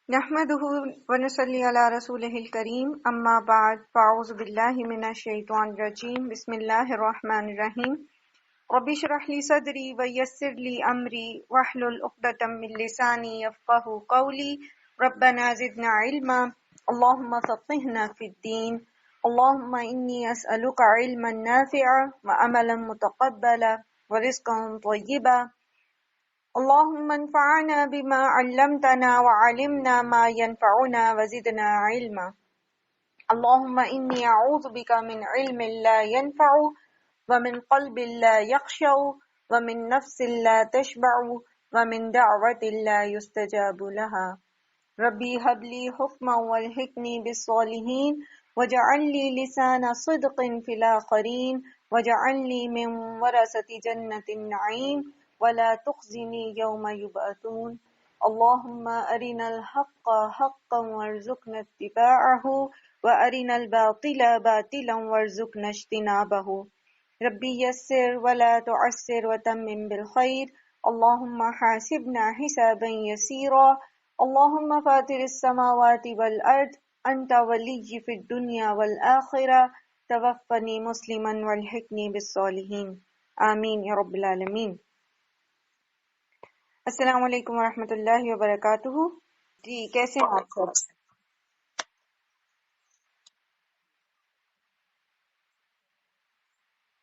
نحمده ونصلي على رسوله الكريم اما بعد فاعوذ بالله من الشيطان الرجيم بسم الله الرحمن الرحيم رب اشرح لي صدري ويسر لي امري واحلل عقدة من لساني يفقهوا قولي ربنا زدنا علما اللهم فقهنا في الدين اللهم اني اسالك علما نافعا وعملا متقبلا ورزقا طيبا اللهم انفعنا بما علمتنا وعلمنا ما ينفعنا وزدنا علما اللهم إني أعوذ بك من علم لا ينفع ومن قلب لا يخشع ومن نفس لا تشبع ومن دعوة لا يستجاب لها ربي هب لي حكما والحقني بالصالحين واجعل لي لسان صدق في الآخرين واجعل لي من ورثة جنة النعيم ولا تخزني يوم يبعثون اللهم أرنا الحق حقا وارزقنا اتباعه وأرنا الباطل باطلا وارزقنا اجتنابه ربي يسر ولا تعسر وتمم بالخير اللهم حاسبنا حسابا يسيرا اللهم فاطر السماوات والأرض أنت ولي في الدنيا والآخرة توفني مسلما والحقني بالصالحين آمین یا رب العالمین۔ السلام علیکم ورحمۃ اللہ وبرکاتہ۔ جی کیسے ہیں آپ سب؟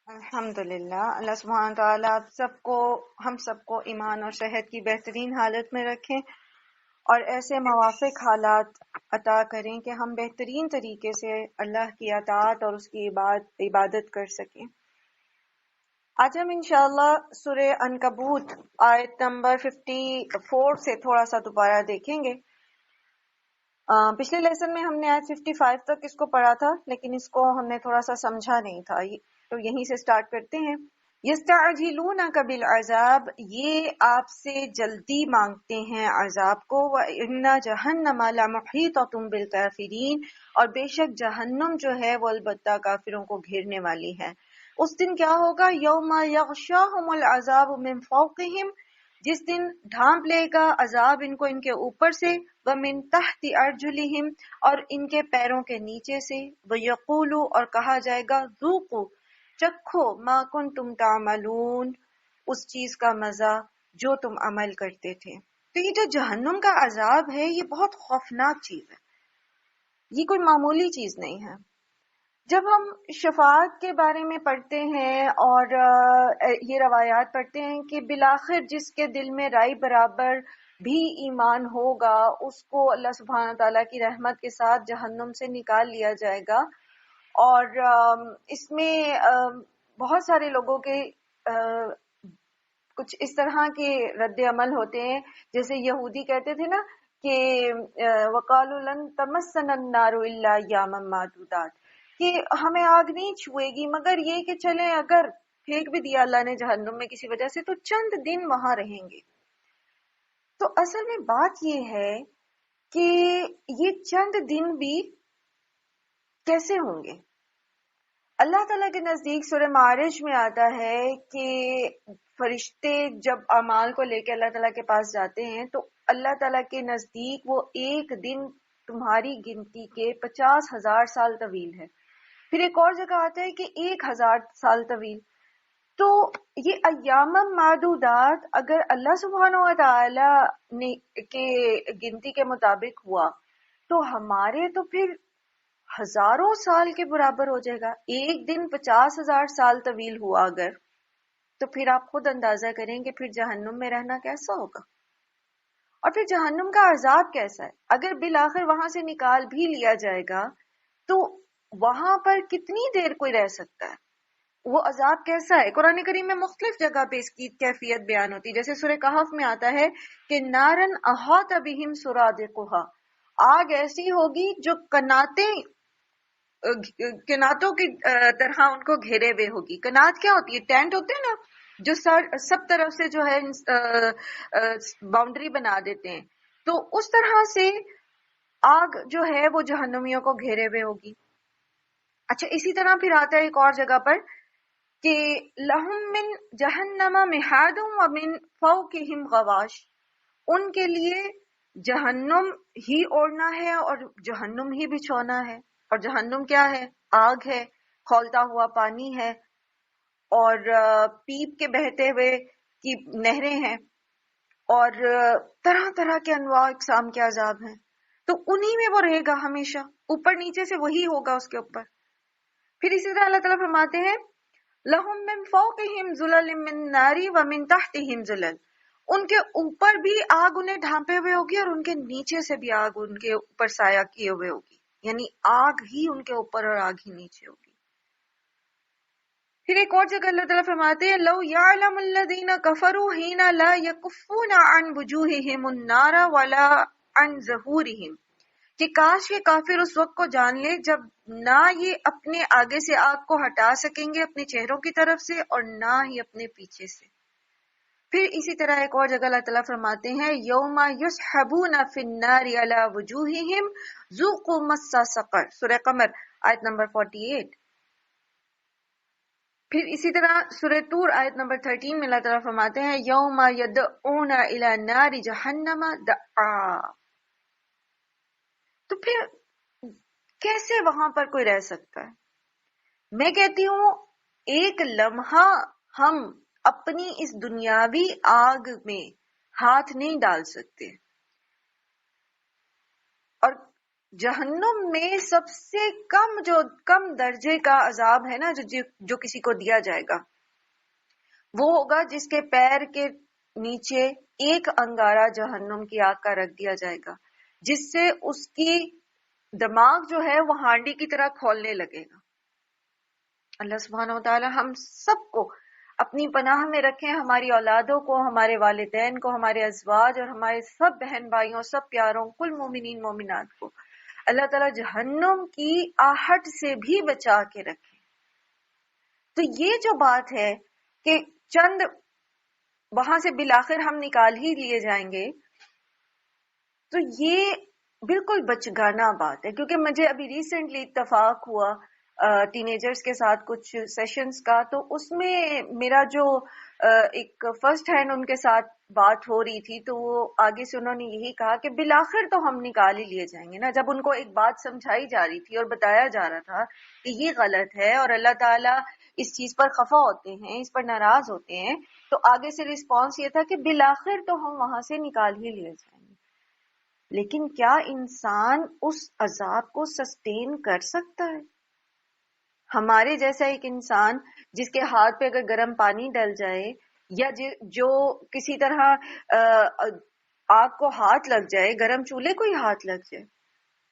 الحمدللہ، اللہ سبحانہ تعالیٰ آپ سب کو، ہم سب کو ایمان اور صحت کی بہترین حالت میں رکھیں اور ایسے موافق حالات عطا کریں کہ ہم بہترین طریقے سے اللہ کی اطاعت اور اس کی عبادت کر سکیں۔ آج ہم انشاءاللہ سورہ عنکبوت آیت نمبر 54 سے تھوڑا سا دوبارہ دیکھیں گے۔ پچھلے لیسن میں ہم نے آیت 55 تک اس کو پڑھا تھا، لیکن اس کو ہم نے تھوڑا سا سمجھا نہیں تھا، تو یہیں سے سٹارٹ کرتے ہیں۔ یستعجلونک بالعذاب، یہ آپ سے جلدی مانگتے ہیں عذاب کو، وَإِنَّ جَهَنَّمَ لَمُحِيطَةٌ بِالْكَافِرِينَ، اور بے شک جہنم جو ہے وہ البتہ کافروں کو گھیرنے والی ہے۔ اس دن کیا ہوگا؟ یوم یغشاہم العذاب من فوقہم، جس دن ڈھانپ لے گا عذاب ان کو ان کے اوپر سے، ومن تحت ارجلہم، اور ان کے پیروں کے نیچے سے، ویقول، اور کہا جائے گا، ذوقوا، چکھو، ما کنتم تعملون، اس چیز کا مزہ جو تم عمل کرتے تھے۔ تو یہ جو جہنم کا عذاب ہے یہ بہت خوفناک چیز ہے، یہ کوئی معمولی چیز نہیں ہے۔ جب ہم شفاعت کے بارے میں پڑھتے ہیں اور یہ روایات پڑھتے ہیں کہ بالآخر جس کے دل میں رائی برابر بھی ایمان ہوگا اس کو اللہ سبحانہ تعالیٰ کی رحمت کے ساتھ جہنم سے نکال لیا جائے گا، اور اس میں بہت سارے لوگوں کے کچھ اس طرح کے رد عمل ہوتے ہیں، جیسے یہودی کہتے تھے نا کہ وَقَالُوا لَن تَمَسَّنَا النَّارُ إِلَّا أَيَّامًا مَّعْدُودَاتٍ، کہ ہمیں آگ نہیں چھوئے گی مگر یہ کہ چلیں اگر پھینک بھی دیا اللہ نے جہنم میں کسی وجہ سے تو چند دن وہاں رہیں گے۔ تو اصل میں بات یہ ہے کہ یہ چند دن بھی کیسے ہوں گے؟ اللہ تعالیٰ کے نزدیک سورہ معارج میں آتا ہے کہ فرشتے جب اعمال کو لے کے اللہ تعالیٰ کے پاس جاتے ہیں تو اللہ تعالیٰ کے نزدیک وہ ایک دن تمہاری گنتی کے 50,000 سال طویل ہے۔ پھر ایک اور جگہ آتا ہے کہ 1,000 سال طویل۔ تو یہ ایام معدودات اگر اللہ سبحانہ و تعالی کے گنتی کے مطابق ہوا تو ہمارے تو پھر ہزاروں سال کے برابر ہو جائے گا۔ ایک دن 50,000 سال طویل ہوا اگر، تو پھر آپ خود اندازہ کریں کہ پھر جہنم میں رہنا کیسا ہوگا، اور پھر جہنم کا عذاب کیسا ہے۔ اگر بالآخر وہاں سے نکال بھی لیا جائے گا تو وہاں پر کتنی دیر کوئی رہ سکتا ہے، وہ عذاب کیسا ہے۔ قرآن کریم میں مختلف جگہ پہ اس کی کیفیت بیان ہوتی ہے، جیسے سورہ کہف میں آتا ہے کہ نارن احاط بہم سرادقها، آگ ایسی ہوگی جو کناتوں کی طرح ان کو گھیرے ہوئے ہوگی۔ کنات کیا ہوتی ہے؟ ٹینٹ ہوتے ہیں نا جو سب طرف سے جو ہے باؤنڈری بنا دیتے ہیں، تو اس طرح سے آگ جو ہے وہ جہنمیوں کو گھیرے ہوئے ہوگی۔ اچھا، اسی طرح پھر آتا ہے ایک اور جگہ پر کہ لہم من جہنم مہاد ومن فوقہم غواش، ان کے لیے جہنم ہی اوڑھنا ہے اور جہنم ہی بچھونا ہے. اور جہنم کیا ہے؟ آگ ہے، کھولتا ہوا پانی ہے، اور پیپ کے بہتے ہوئے کی نہریں ہیں، اور طرح طرح کے انواع اقسام کے عذاب ہیں. تو انہی میں وہ رہے گا ہمیشہ، اوپر نیچے سے وہی ہوگا اس کے اوپر. پھر اسی طرح اللہ تعالیٰ فرماتے ہیں لَهُم مِّن فَوْقِهِمْ ظُلَلٌ مِّن نَّارٍ وَمِن تَحْتِهِمْ ظُلَلٌ، ان کے اوپر بھی آگ انہیں ڈھانپے ہوئے ہوگی اور ان کے نیچے سے بھی آگ ان کے اوپر سایہ کیے ہوئے ہوگی، یعنی آگ ہی ان کے اوپر اور آگ ہی نیچے ہوگی. پھر ایک اور جگہ اللہ تعالیٰ فرماتے ہیں لَوْ يَعْلَمُ الَّذِينَ كَفَرُوا حِينَ لَا يَكُفُّونَ عَنْ وُجُوهِهِمُ النَّارَ وَلَا عَنْ ظُهُورِهِمْ، کہ کاش یہ کافر اس وقت کو جان لے جب نہ یہ اپنے آگے سے آگ کو ہٹا سکیں گے اپنے چہروں کی طرف سے اور نہ ہی اپنے پیچھے سے. پھر اسی طرح ایک اور جگہ اللہ تعالیٰ فرماتے ہیں یوم یسحبون فی النار علی وجوہہم ذوقوا مس سقر، سورہ قمر آیت نمبر 48. پھر اسی طرح سورہ طور آیت نمبر 13 میں اللہ تعالیٰ فرماتے ہیں یوم یدعون الی نار جہنم دعا. تو پھر کیسے وہاں پر کوئی رہ سکتا ہے؟ میں کہتی ہوں ایک لمحہ ہم اپنی اس دنیاوی آگ میں ہاتھ نہیں ڈال سکتے. اور جہنم میں سب سے کم درجے کا عذاب ہے نا جو کسی کو دیا جائے گا، وہ ہوگا جس کے پیر کے نیچے ایک انگارہ جہنم کی آگ کا رکھ دیا جائے گا، جس سے اس کی دماغ جو ہے وہ ہانڈی کی طرح کھولنے لگے گا. اللہ سبحانہ و تعالی ہم سب کو اپنی پناہ میں رکھیں، ہماری اولادوں کو، ہمارے والدین کو، ہمارے ازواج اور ہمارے سب بہن بھائیوں، سب پیاروں، کل مومنین مومنات کو اللہ تعالی جہنم کی آہٹ سے بھی بچا کے رکھے. تو یہ جو بات ہے کہ چند وہاں سے بالآخر ہم نکال ہی لیے جائیں گے، تو یہ بالکل بچگانہ بات ہے. کیونکہ مجھے ابھی ریسنٹلی اتفاق ہوا ٹین ایجرز کے ساتھ کچھ سیشنز کا، تو اس میں میرا جو ایک فرسٹ ہینڈ ان کے ساتھ بات ہو رہی تھی، تو وہ آگے سے انہوں نے یہی کہا کہ بالآخر تو ہم نکال ہی لیے جائیں گے نا. جب ان کو ایک بات سمجھائی جا رہی تھی اور بتایا جا رہا تھا کہ یہ غلط ہے اور اللہ تعالیٰ اس چیز پر خفا ہوتے ہیں، اس پر ناراض ہوتے ہیں، تو آگے سے رسپانس یہ تھا کہ بالآخر تو ہم وہاں سے نکال ہی لیے جائیں گے. لیکن کیا انسان اس عذاب کو سسٹین کر سکتا ہے؟ ہمارے جیسا ایک انسان جس کے ہاتھ پہ اگر گرم پانی ڈل جائے یا جو کسی طرح آگ کو ہاتھ لگ جائے، گرم چولہے کو ہی ہاتھ لگ جائے،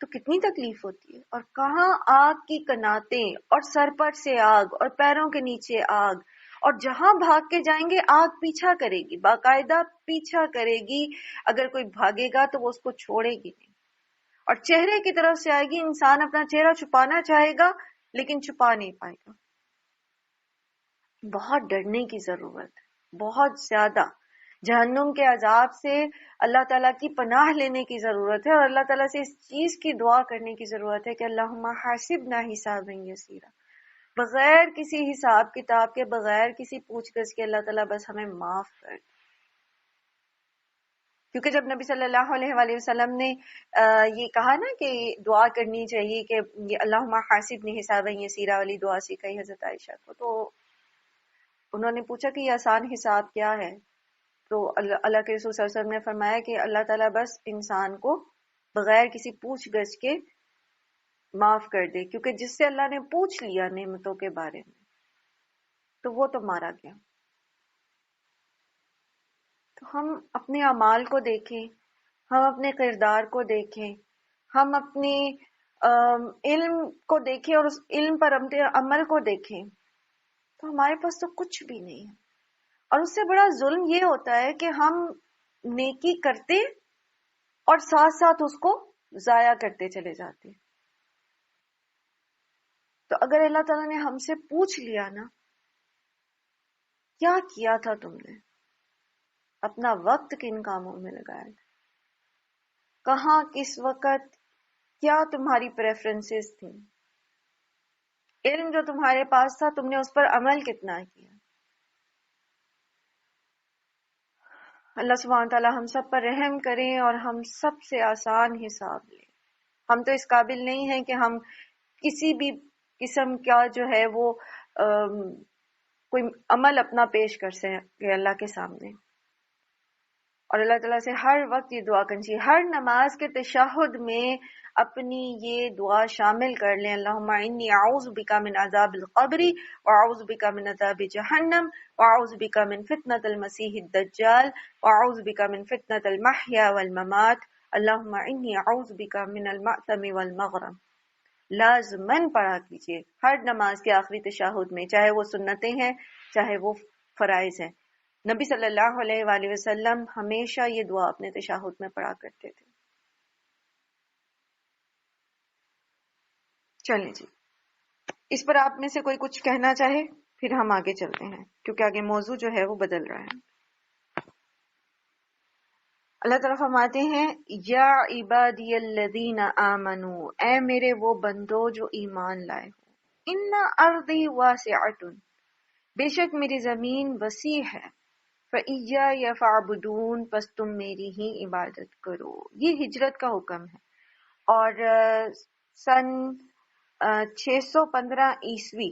تو کتنی تکلیف ہوتی ہے. اور کہاں آگ کی کناتیں اور سر پر سے آگ اور پیروں کے نیچے آگ، اور جہاں بھاگ کے جائیں گے آگ پیچھا کرے گی، باقاعدہ پیچھا کرے گی. اگر کوئی بھاگے گا تو وہ اس کو چھوڑے گی نہیں. اور چہرے کی طرف سے آئے گی، انسان اپنا چہرہ چھپانا چاہے گا لیکن چھپا نہیں پائے گا. بہت ڈرنے کی ضرورت ہے، بہت زیادہ. جہنم کے عذاب سے اللہ تعالیٰ کی پناہ لینے کی ضرورت ہے، اور اللہ تعالیٰ سے اس چیز کی دعا کرنے کی ضرورت ہے کہ اللہم حاسبنا حسابا یسیرا، بغیر کسی حساب کتاب کے، بغیر کسی پوچھ گچھ کے اللہ تعالیٰ بس ہمیں معاف کر. کیونکہ جب نبی صلی اللہ علیہ وآلہ وسلم نے یہ کہا نا کہ دعا کرنی چاہیے کہ اللہم حاسبنی حسابا یسیرا والی دعا سکھائی حضرت عائشہ کو، تو انہوں نے پوچھا کہ یہ آسان حساب کیا ہے؟ تو اللہ کے رسول صلی اللہ علیہ وسلم نے فرمایا کہ اللہ تعالیٰ بس انسان کو بغیر کسی پوچھ گچھ کے معاف کر دے، کیونکہ جس سے اللہ نے پوچھ لیا نعمتوں کے بارے میں تو وہ تو مارا گیا. تو ہم اپنے اعمال کو دیکھیں، ہم اپنے کردار کو دیکھیں، ہم اپنے علم کو دیکھیں اور اس علم پر عمل کو دیکھیں، تو ہمارے پاس تو کچھ بھی نہیں ہے. اور اس سے بڑا ظلم یہ ہوتا ہے کہ ہم نیکی کرتے اور ساتھ ساتھ اس کو ضائع کرتے چلے جاتے. تو اگر اللہ تعالیٰ نے ہم سے پوچھ لیا نا کیا کیا تھا تم نے، اپنا وقت کن کاموں میں لگایا تھا، کہاں کس وقت، کیا تمہاری پریفرنسز تھیں، علم جو تمہارے پاس تھا تم نے اس پر عمل کتنا کیا. اللہ سبحانہ تعالیٰ ہم سب پر رحم کریں اور ہم سب سے آسان حساب لیں. ہم تو اس قابل نہیں ہیں کہ ہم کسی بھی قسم کا جو ہے وہ کوئی عمل اپنا پیش کر سکیں اللہ کے سامنے. اور اللہ تعالیٰ سے ہر وقت یہ دعا کرنی چاہیے. ہر نماز کے تشہد میں اپنی یہ دعا شامل کر لیں. اللہم انی اعوذ بک من عذاب القبر واعوذ بک من عذاب جہنم واعوذ بک من فتنۃ المسیح الدجال واعوذ بک من فتنۃ المحیا والممات. اللہم انی اعوذ بک من المأثم والمغرم. لازماً پڑھا کیجیے ہر نماز کے آخری تشہد میں، چاہے وہ سنتیں ہیں چاہے وہ فرائض ہیں. نبی صلی اللہ علیہ وآلہ وسلم ہمیشہ یہ دعا اپنے تشہد میں پڑھا کرتے تھے. چلیں جی، اس پر آپ میں سے کوئی کچھ کہنا چاہے پھر ہم آگے چلتے ہیں، کیونکہ آگے موضوع جو ہے وہ بدل رہا ہے. اللہ تعالیٰ فرماتے ہیں یا عبادی الذین آمنو، اے میرے وہ بندو جو ایمان لائے ہو، ان ارضی واسعۃ، بے شک میری زمین وسیع ہے، فَإِيَّايَ فَاعْبُدُونَ، پس تم میری ہی عبادت کرو. یہ ہجرت کا حکم ہے، اور سن 615 عیسوی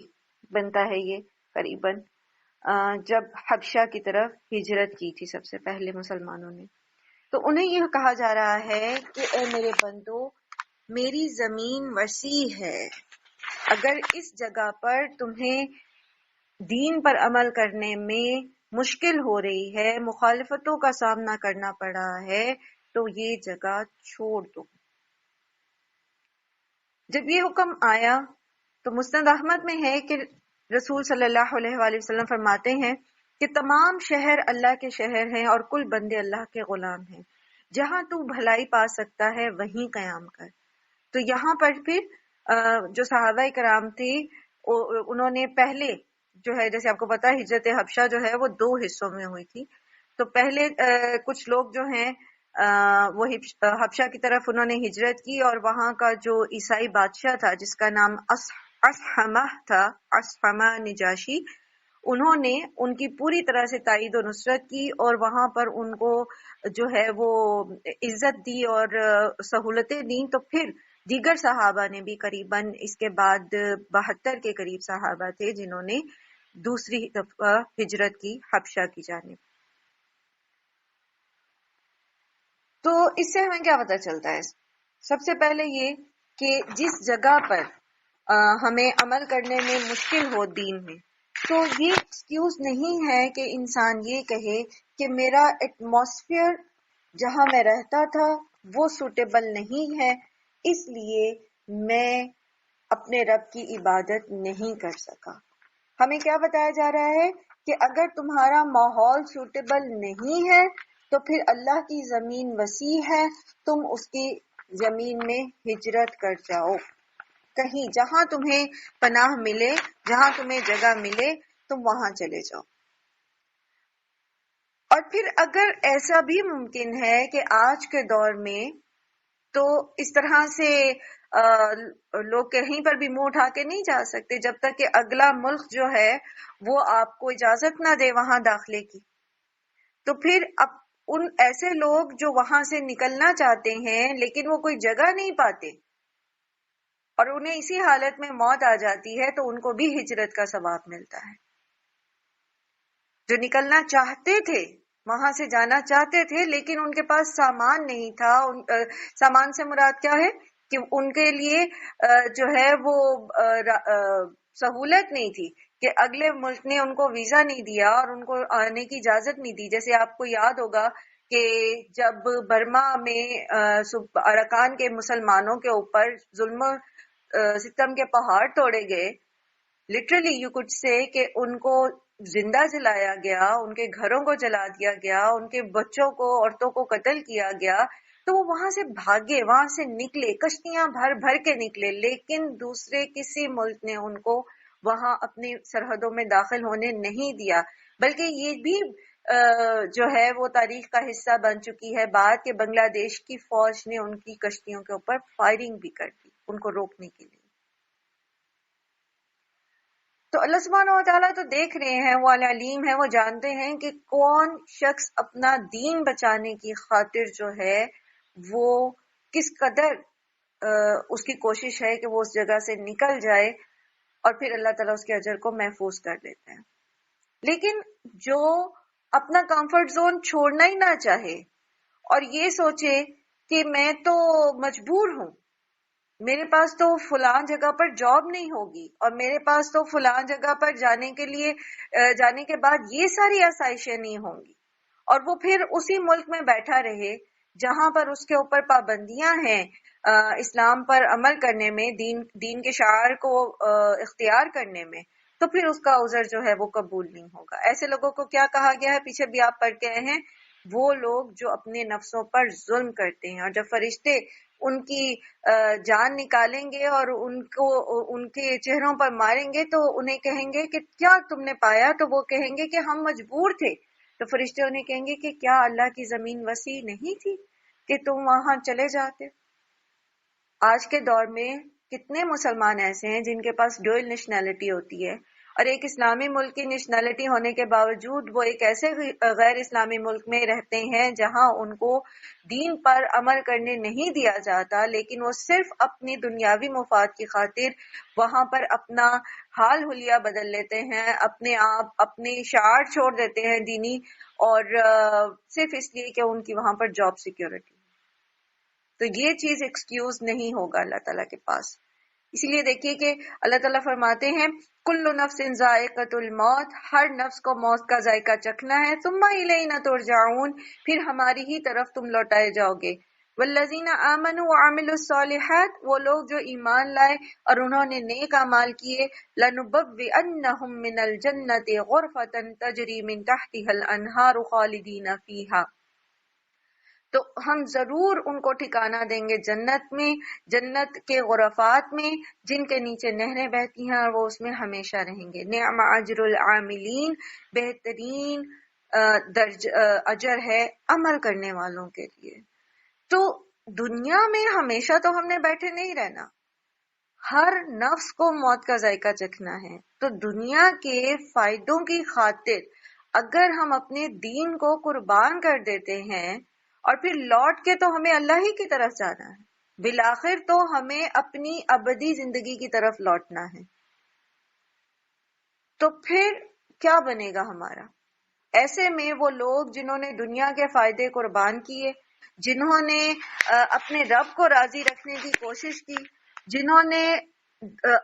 بنتا ہے یہ قریباً، جب حبشہ کی طرف ہجرت کی تھی سب سے پہلے مسلمانوں نے. تو انہیں یہ کہا جا رہا ہے کہ اے میرے بندو، میری زمین وسیع ہے، اگر اس جگہ پر تمہیں دین پر عمل کرنے میں مشکل ہو رہی ہے، مخالفتوں کا سامنا کرنا پڑ رہا ہے، تو یہ جگہ چھوڑ دو. جب یہ حکم آیا تو مسند احمد میں ہے کہ رسول صلی اللہ علیہ وآلہ وسلم فرماتے ہیں کہ تمام شہر اللہ کے شہر ہیں اور کل بندے اللہ کے غلام ہیں. جہاں تو بھلائی پا سکتا ہے وہیں قیام کر. تو یہاں پر پھر جو صحابہ کرام تھے انہوں نے پہلے جو ہے، جیسے آپ کو پتا ہے ہجرت حبشہ جو ہے وہ 2 حصوں میں ہوئی تھی. تو پہلے کچھ لوگ جو ہیں وہ حبشہ کی طرف انہوں نے ہجرت کی، اور وہاں کا جو عیسائی بادشاہ تھا جس کا نام اصحمہ تھا، اصحمہ نجاشی، انہوں نے ان کی پوری طرح سے تائید و نصرت کی اور وہاں پر ان کو جو ہے وہ عزت دی اور سہولتیں دیں. تو پھر دیگر صحابہ نے بھی قریباً اس کے بعد 72 کے قریب صحابہ تھے جنہوں نے دوسری دفعہ ہجرت کی حبشہ کی جانب. تو اس سے ہمیں کیا پتہ چلتا ہے؟ سب سے پہلے یہ کہ جس جگہ پر ہمیں عمل کرنے میں مشکل ہو دین میں، تو یہ ایکسکیوز نہیں ہے کہ انسان یہ کہے کہ میرا ایٹماسفیئر جہاں میں رہتا تھا وہ سوٹیبل نہیں ہے، اس لیے میں اپنے رب کی عبادت نہیں کر سکا. ہمیں کیا بتایا جا رہا ہے کہ اگر تمہارا ماحول سوٹیبل نہیں ہے تو پھر اللہ کی زمین وسیع ہے، تم اس کی زمین میں ہجرت کر جاؤ. کہیں جہاں تمہیں پناہ ملے، جہاں تمہیں جگہ ملے، تم وہاں چلے جاؤ. اور پھر اگر ایسا بھی ممکن ہے کہ آج کے دور میں تو اس طرح سے لوگ کہیں پر بھی منہ اٹھا کے نہیں جا سکتے جب تک کہ اگلا ملک جو ہے وہ آپ کو اجازت نہ دے وہاں داخلے کی. تو پھر اب ان ایسے لوگ جو وہاں سے نکلنا چاہتے ہیں لیکن وہ کوئی جگہ نہیں پاتے اور انہیں اسی حالت میں موت آ جاتی ہے، تو ان کو بھی ہجرت کا ثواب ملتا ہے. جو نکلنا چاہتے تھے، وہاں سے جانا چاہتے تھے لیکن ان کے پاس سامان نہیں تھا. سامان سے مراد کیا ہے کہ ان کے لیے جو ہے وہ سہولت نہیں تھی کہ اگلے ملک نے ان کو ویزا نہیں دیا اور ان کو آنے کی اجازت نہیں دی. جیسے آپ کو یاد ہوگا کہ جب برما میں اراکان کے مسلمانوں کے اوپر ظلم ستم کے پہاڑ توڑے گئے، لٹرلی یو کوڈ سے کہ ان کو زندہ جلایا گیا، ان کے گھروں کو جلا دیا گیا، ان کے بچوں کو، عورتوں کو قتل کیا گیا، تو وہ وہاں سے بھاگے، وہاں سے نکلے، کشتیاں بھر بھر کے نکلے، لیکن دوسرے کسی ملک نے ان کو وہاں اپنی سرحدوں میں داخل ہونے نہیں دیا. بلکہ یہ بھی جو ہے وہ تاریخ کا حصہ بن چکی ہے بات کہ بنگلہ دیش کی فوج نے ان کی کشتیوں کے اوپر فائرنگ بھی کر دی ان کو روکنے کے لیے. تو اللہ سبحانہ و تعالیٰ تو دیکھ رہے ہیں، وہ علیم ہے، وہ جانتے ہیں کہ کون شخص اپنا دین بچانے کی خاطر جو ہے وہ کس قدر اس کی کوشش ہے کہ وہ اس جگہ سے نکل جائے، اور پھر اللہ تعالیٰ اس کے اجر کو محفوظ کر دیتے ہیں۔ لیکن جو اپنا کمفرٹ زون چھوڑنا ہی نہ چاہے اور یہ سوچے کہ میں تو مجبور ہوں، میرے پاس تو فلاں جگہ پر جاب نہیں ہوگی، اور میرے پاس تو فلاں جگہ پر جانے کے بعد یہ ساری آسائشیں نہیں ہوں گی، اور وہ پھر اسی ملک میں بیٹھا رہے جہاں پر اس کے اوپر پابندیاں ہیں اسلام پر عمل کرنے میں، دین کے شعائر کو اختیار کرنے میں، تو پھر اس کا عذر جو ہے وہ قبول نہیں ہوگا۔ ایسے لوگوں کو کیا کہا گیا ہے؟ پیچھے بھی آپ پڑھ کے آئے ہیں، وہ لوگ جو اپنے نفسوں پر ظلم کرتے ہیں، اور جب فرشتے ان کی جان نکالیں گے اور ان کے چہروں پر ماریں گے تو انہیں کہیں گے کہ کیا تم نے پایا؟ تو وہ کہیں گے کہ ہم مجبور تھے۔ تو فرشتے انہیں کہیں گے کہ کیا اللہ کی زمین وسیع نہیں تھی کہ تم وہاں چلے جاتے؟ آج کے دور میں کتنے مسلمان ایسے ہیں جن کے پاس ڈوئل نیشنلٹی ہوتی ہے، اور ایک اسلامی ملک کی نیشنلٹی ہونے کے باوجود وہ ایک ایسے غیر اسلامی ملک میں رہتے ہیں جہاں ان کو دین پر عمل کرنے نہیں دیا جاتا، لیکن وہ صرف اپنی دنیاوی مفاد کی خاطر وہاں پر اپنا حال حلیہ بدل لیتے ہیں، اپنے آپ اپنے شعار چھوڑ دیتے ہیں دینی، اور صرف اس لیے کہ ان کی وہاں پر جاب سیکیورٹی۔ تو یہ چیز ایکسکیوز نہیں ہوگا اللہ تعالیٰ کے پاس۔ اسی لیے دیکھیے کہ اللہ تعالیٰ فرماتے ہیں کل نفس ذائقۃ الموت، ہر نفس کو موت کا ذائقہ چکھنا ہے، ثم الینا ترجعون، پھر ہماری ہی طرف تم لوٹائے جاؤ گے۔ والذین آمنوا وعملوا الصالحات، وہ لوگ جو ایمان لائے اور انہوں نے نیک اعمال کیے، لنبوئنہم من الجنۃ غرفۃ تجری من تحتها الانہار خالدین فیہا، تو ہم ضرور ان کو ٹھکانہ دیں گے جنت میں، جنت کے غرفات میں جن کے نیچے نہریں بہتی ہیں، اور وہ اس میں ہمیشہ رہیں گے۔ نعم اجر العاملین، بہترین اجر ہے عمل کرنے والوں کے لیے۔ تو دنیا میں ہمیشہ تو ہم نے بیٹھے نہیں رہنا، ہر نفس کو موت کا ذائقہ چکھنا ہے۔ تو دنیا کے فائدوں کی خاطر اگر ہم اپنے دین کو قربان کر دیتے ہیں، اور پھر لوٹ کے تو ہمیں اللہ ہی کی طرف جانا ہے، بالآخر تو ہمیں اپنی ابدی زندگی کی طرف لوٹنا ہے، تو پھر کیا بنے گا ہمارا؟ ایسے میں وہ لوگ جنہوں نے دنیا کے فائدے قربان کیے، جنہوں نے اپنے رب کو راضی رکھنے کی کوشش کی، جنہوں نے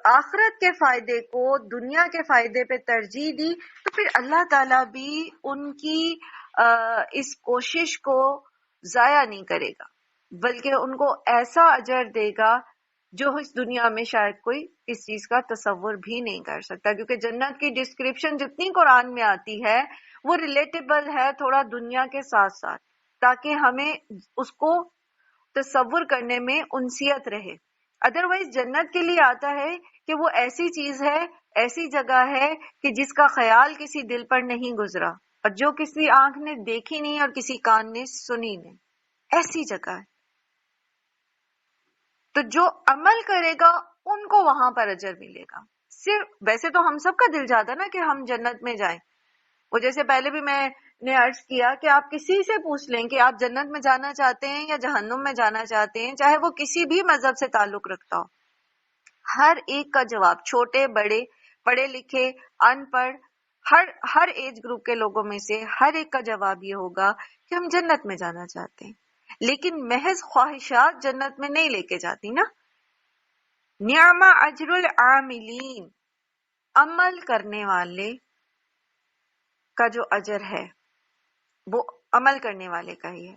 آخرت کے فائدے کو دنیا کے فائدے پہ ترجیح دی، تو پھر اللہ تعالیٰ بھی ان کی اس کوشش کو ضائع نہیں کرے گا، بلکہ ان کو ایسا اجر دے گا جو اس دنیا میں شاید کوئی اس چیز کا تصور بھی نہیں کر سکتا، کیونکہ جنت کی ڈسکرپشن جتنی قرآن میں آتی ہے وہ ریلیٹیبل ہے تھوڑا دنیا کے ساتھ ساتھ، تاکہ ہمیں اس کو تصور کرنے میں انسیت رہے۔ ادروائز جنت کے لیے آتا ہے کہ وہ ایسی چیز ہے، ایسی جگہ ہے کہ جس کا خیال کسی دل پر نہیں گزرا، اور جو کسی آنکھ نے دیکھی نہیں اور کسی کان نے سنی نہیں، ایسی جگہ ہے۔ تو جو عمل کرے گا ان کو وہاں پر اجر ملے گا۔ صرف ویسے تو ہم سب کا دل چاہتا نا کہ ہم جنت میں جائیں، وہ جیسے پہلے بھی میں نے عرض کیا کہ آپ کسی سے پوچھ لیں کہ آپ جنت میں جانا چاہتے ہیں یا جہنم میں جانا چاہتے ہیں، چاہے وہ کسی بھی مذہب سے تعلق رکھتا ہو، ہر ایک کا جواب، چھوٹے بڑے، پڑھے لکھے ان پڑھ، ہر ایج گروپ کے لوگوں میں سے ہر ایک کا جواب یہ ہوگا کہ ہم جنت میں جانا چاہتے ہیں۔ لیکن محض خواہشات جنت میں نہیں لے کے جاتی نا۔ نعم اجر العاملین، عمل کرنے والے کا جو اجر ہے وہ عمل کرنے والے کا ہی ہے۔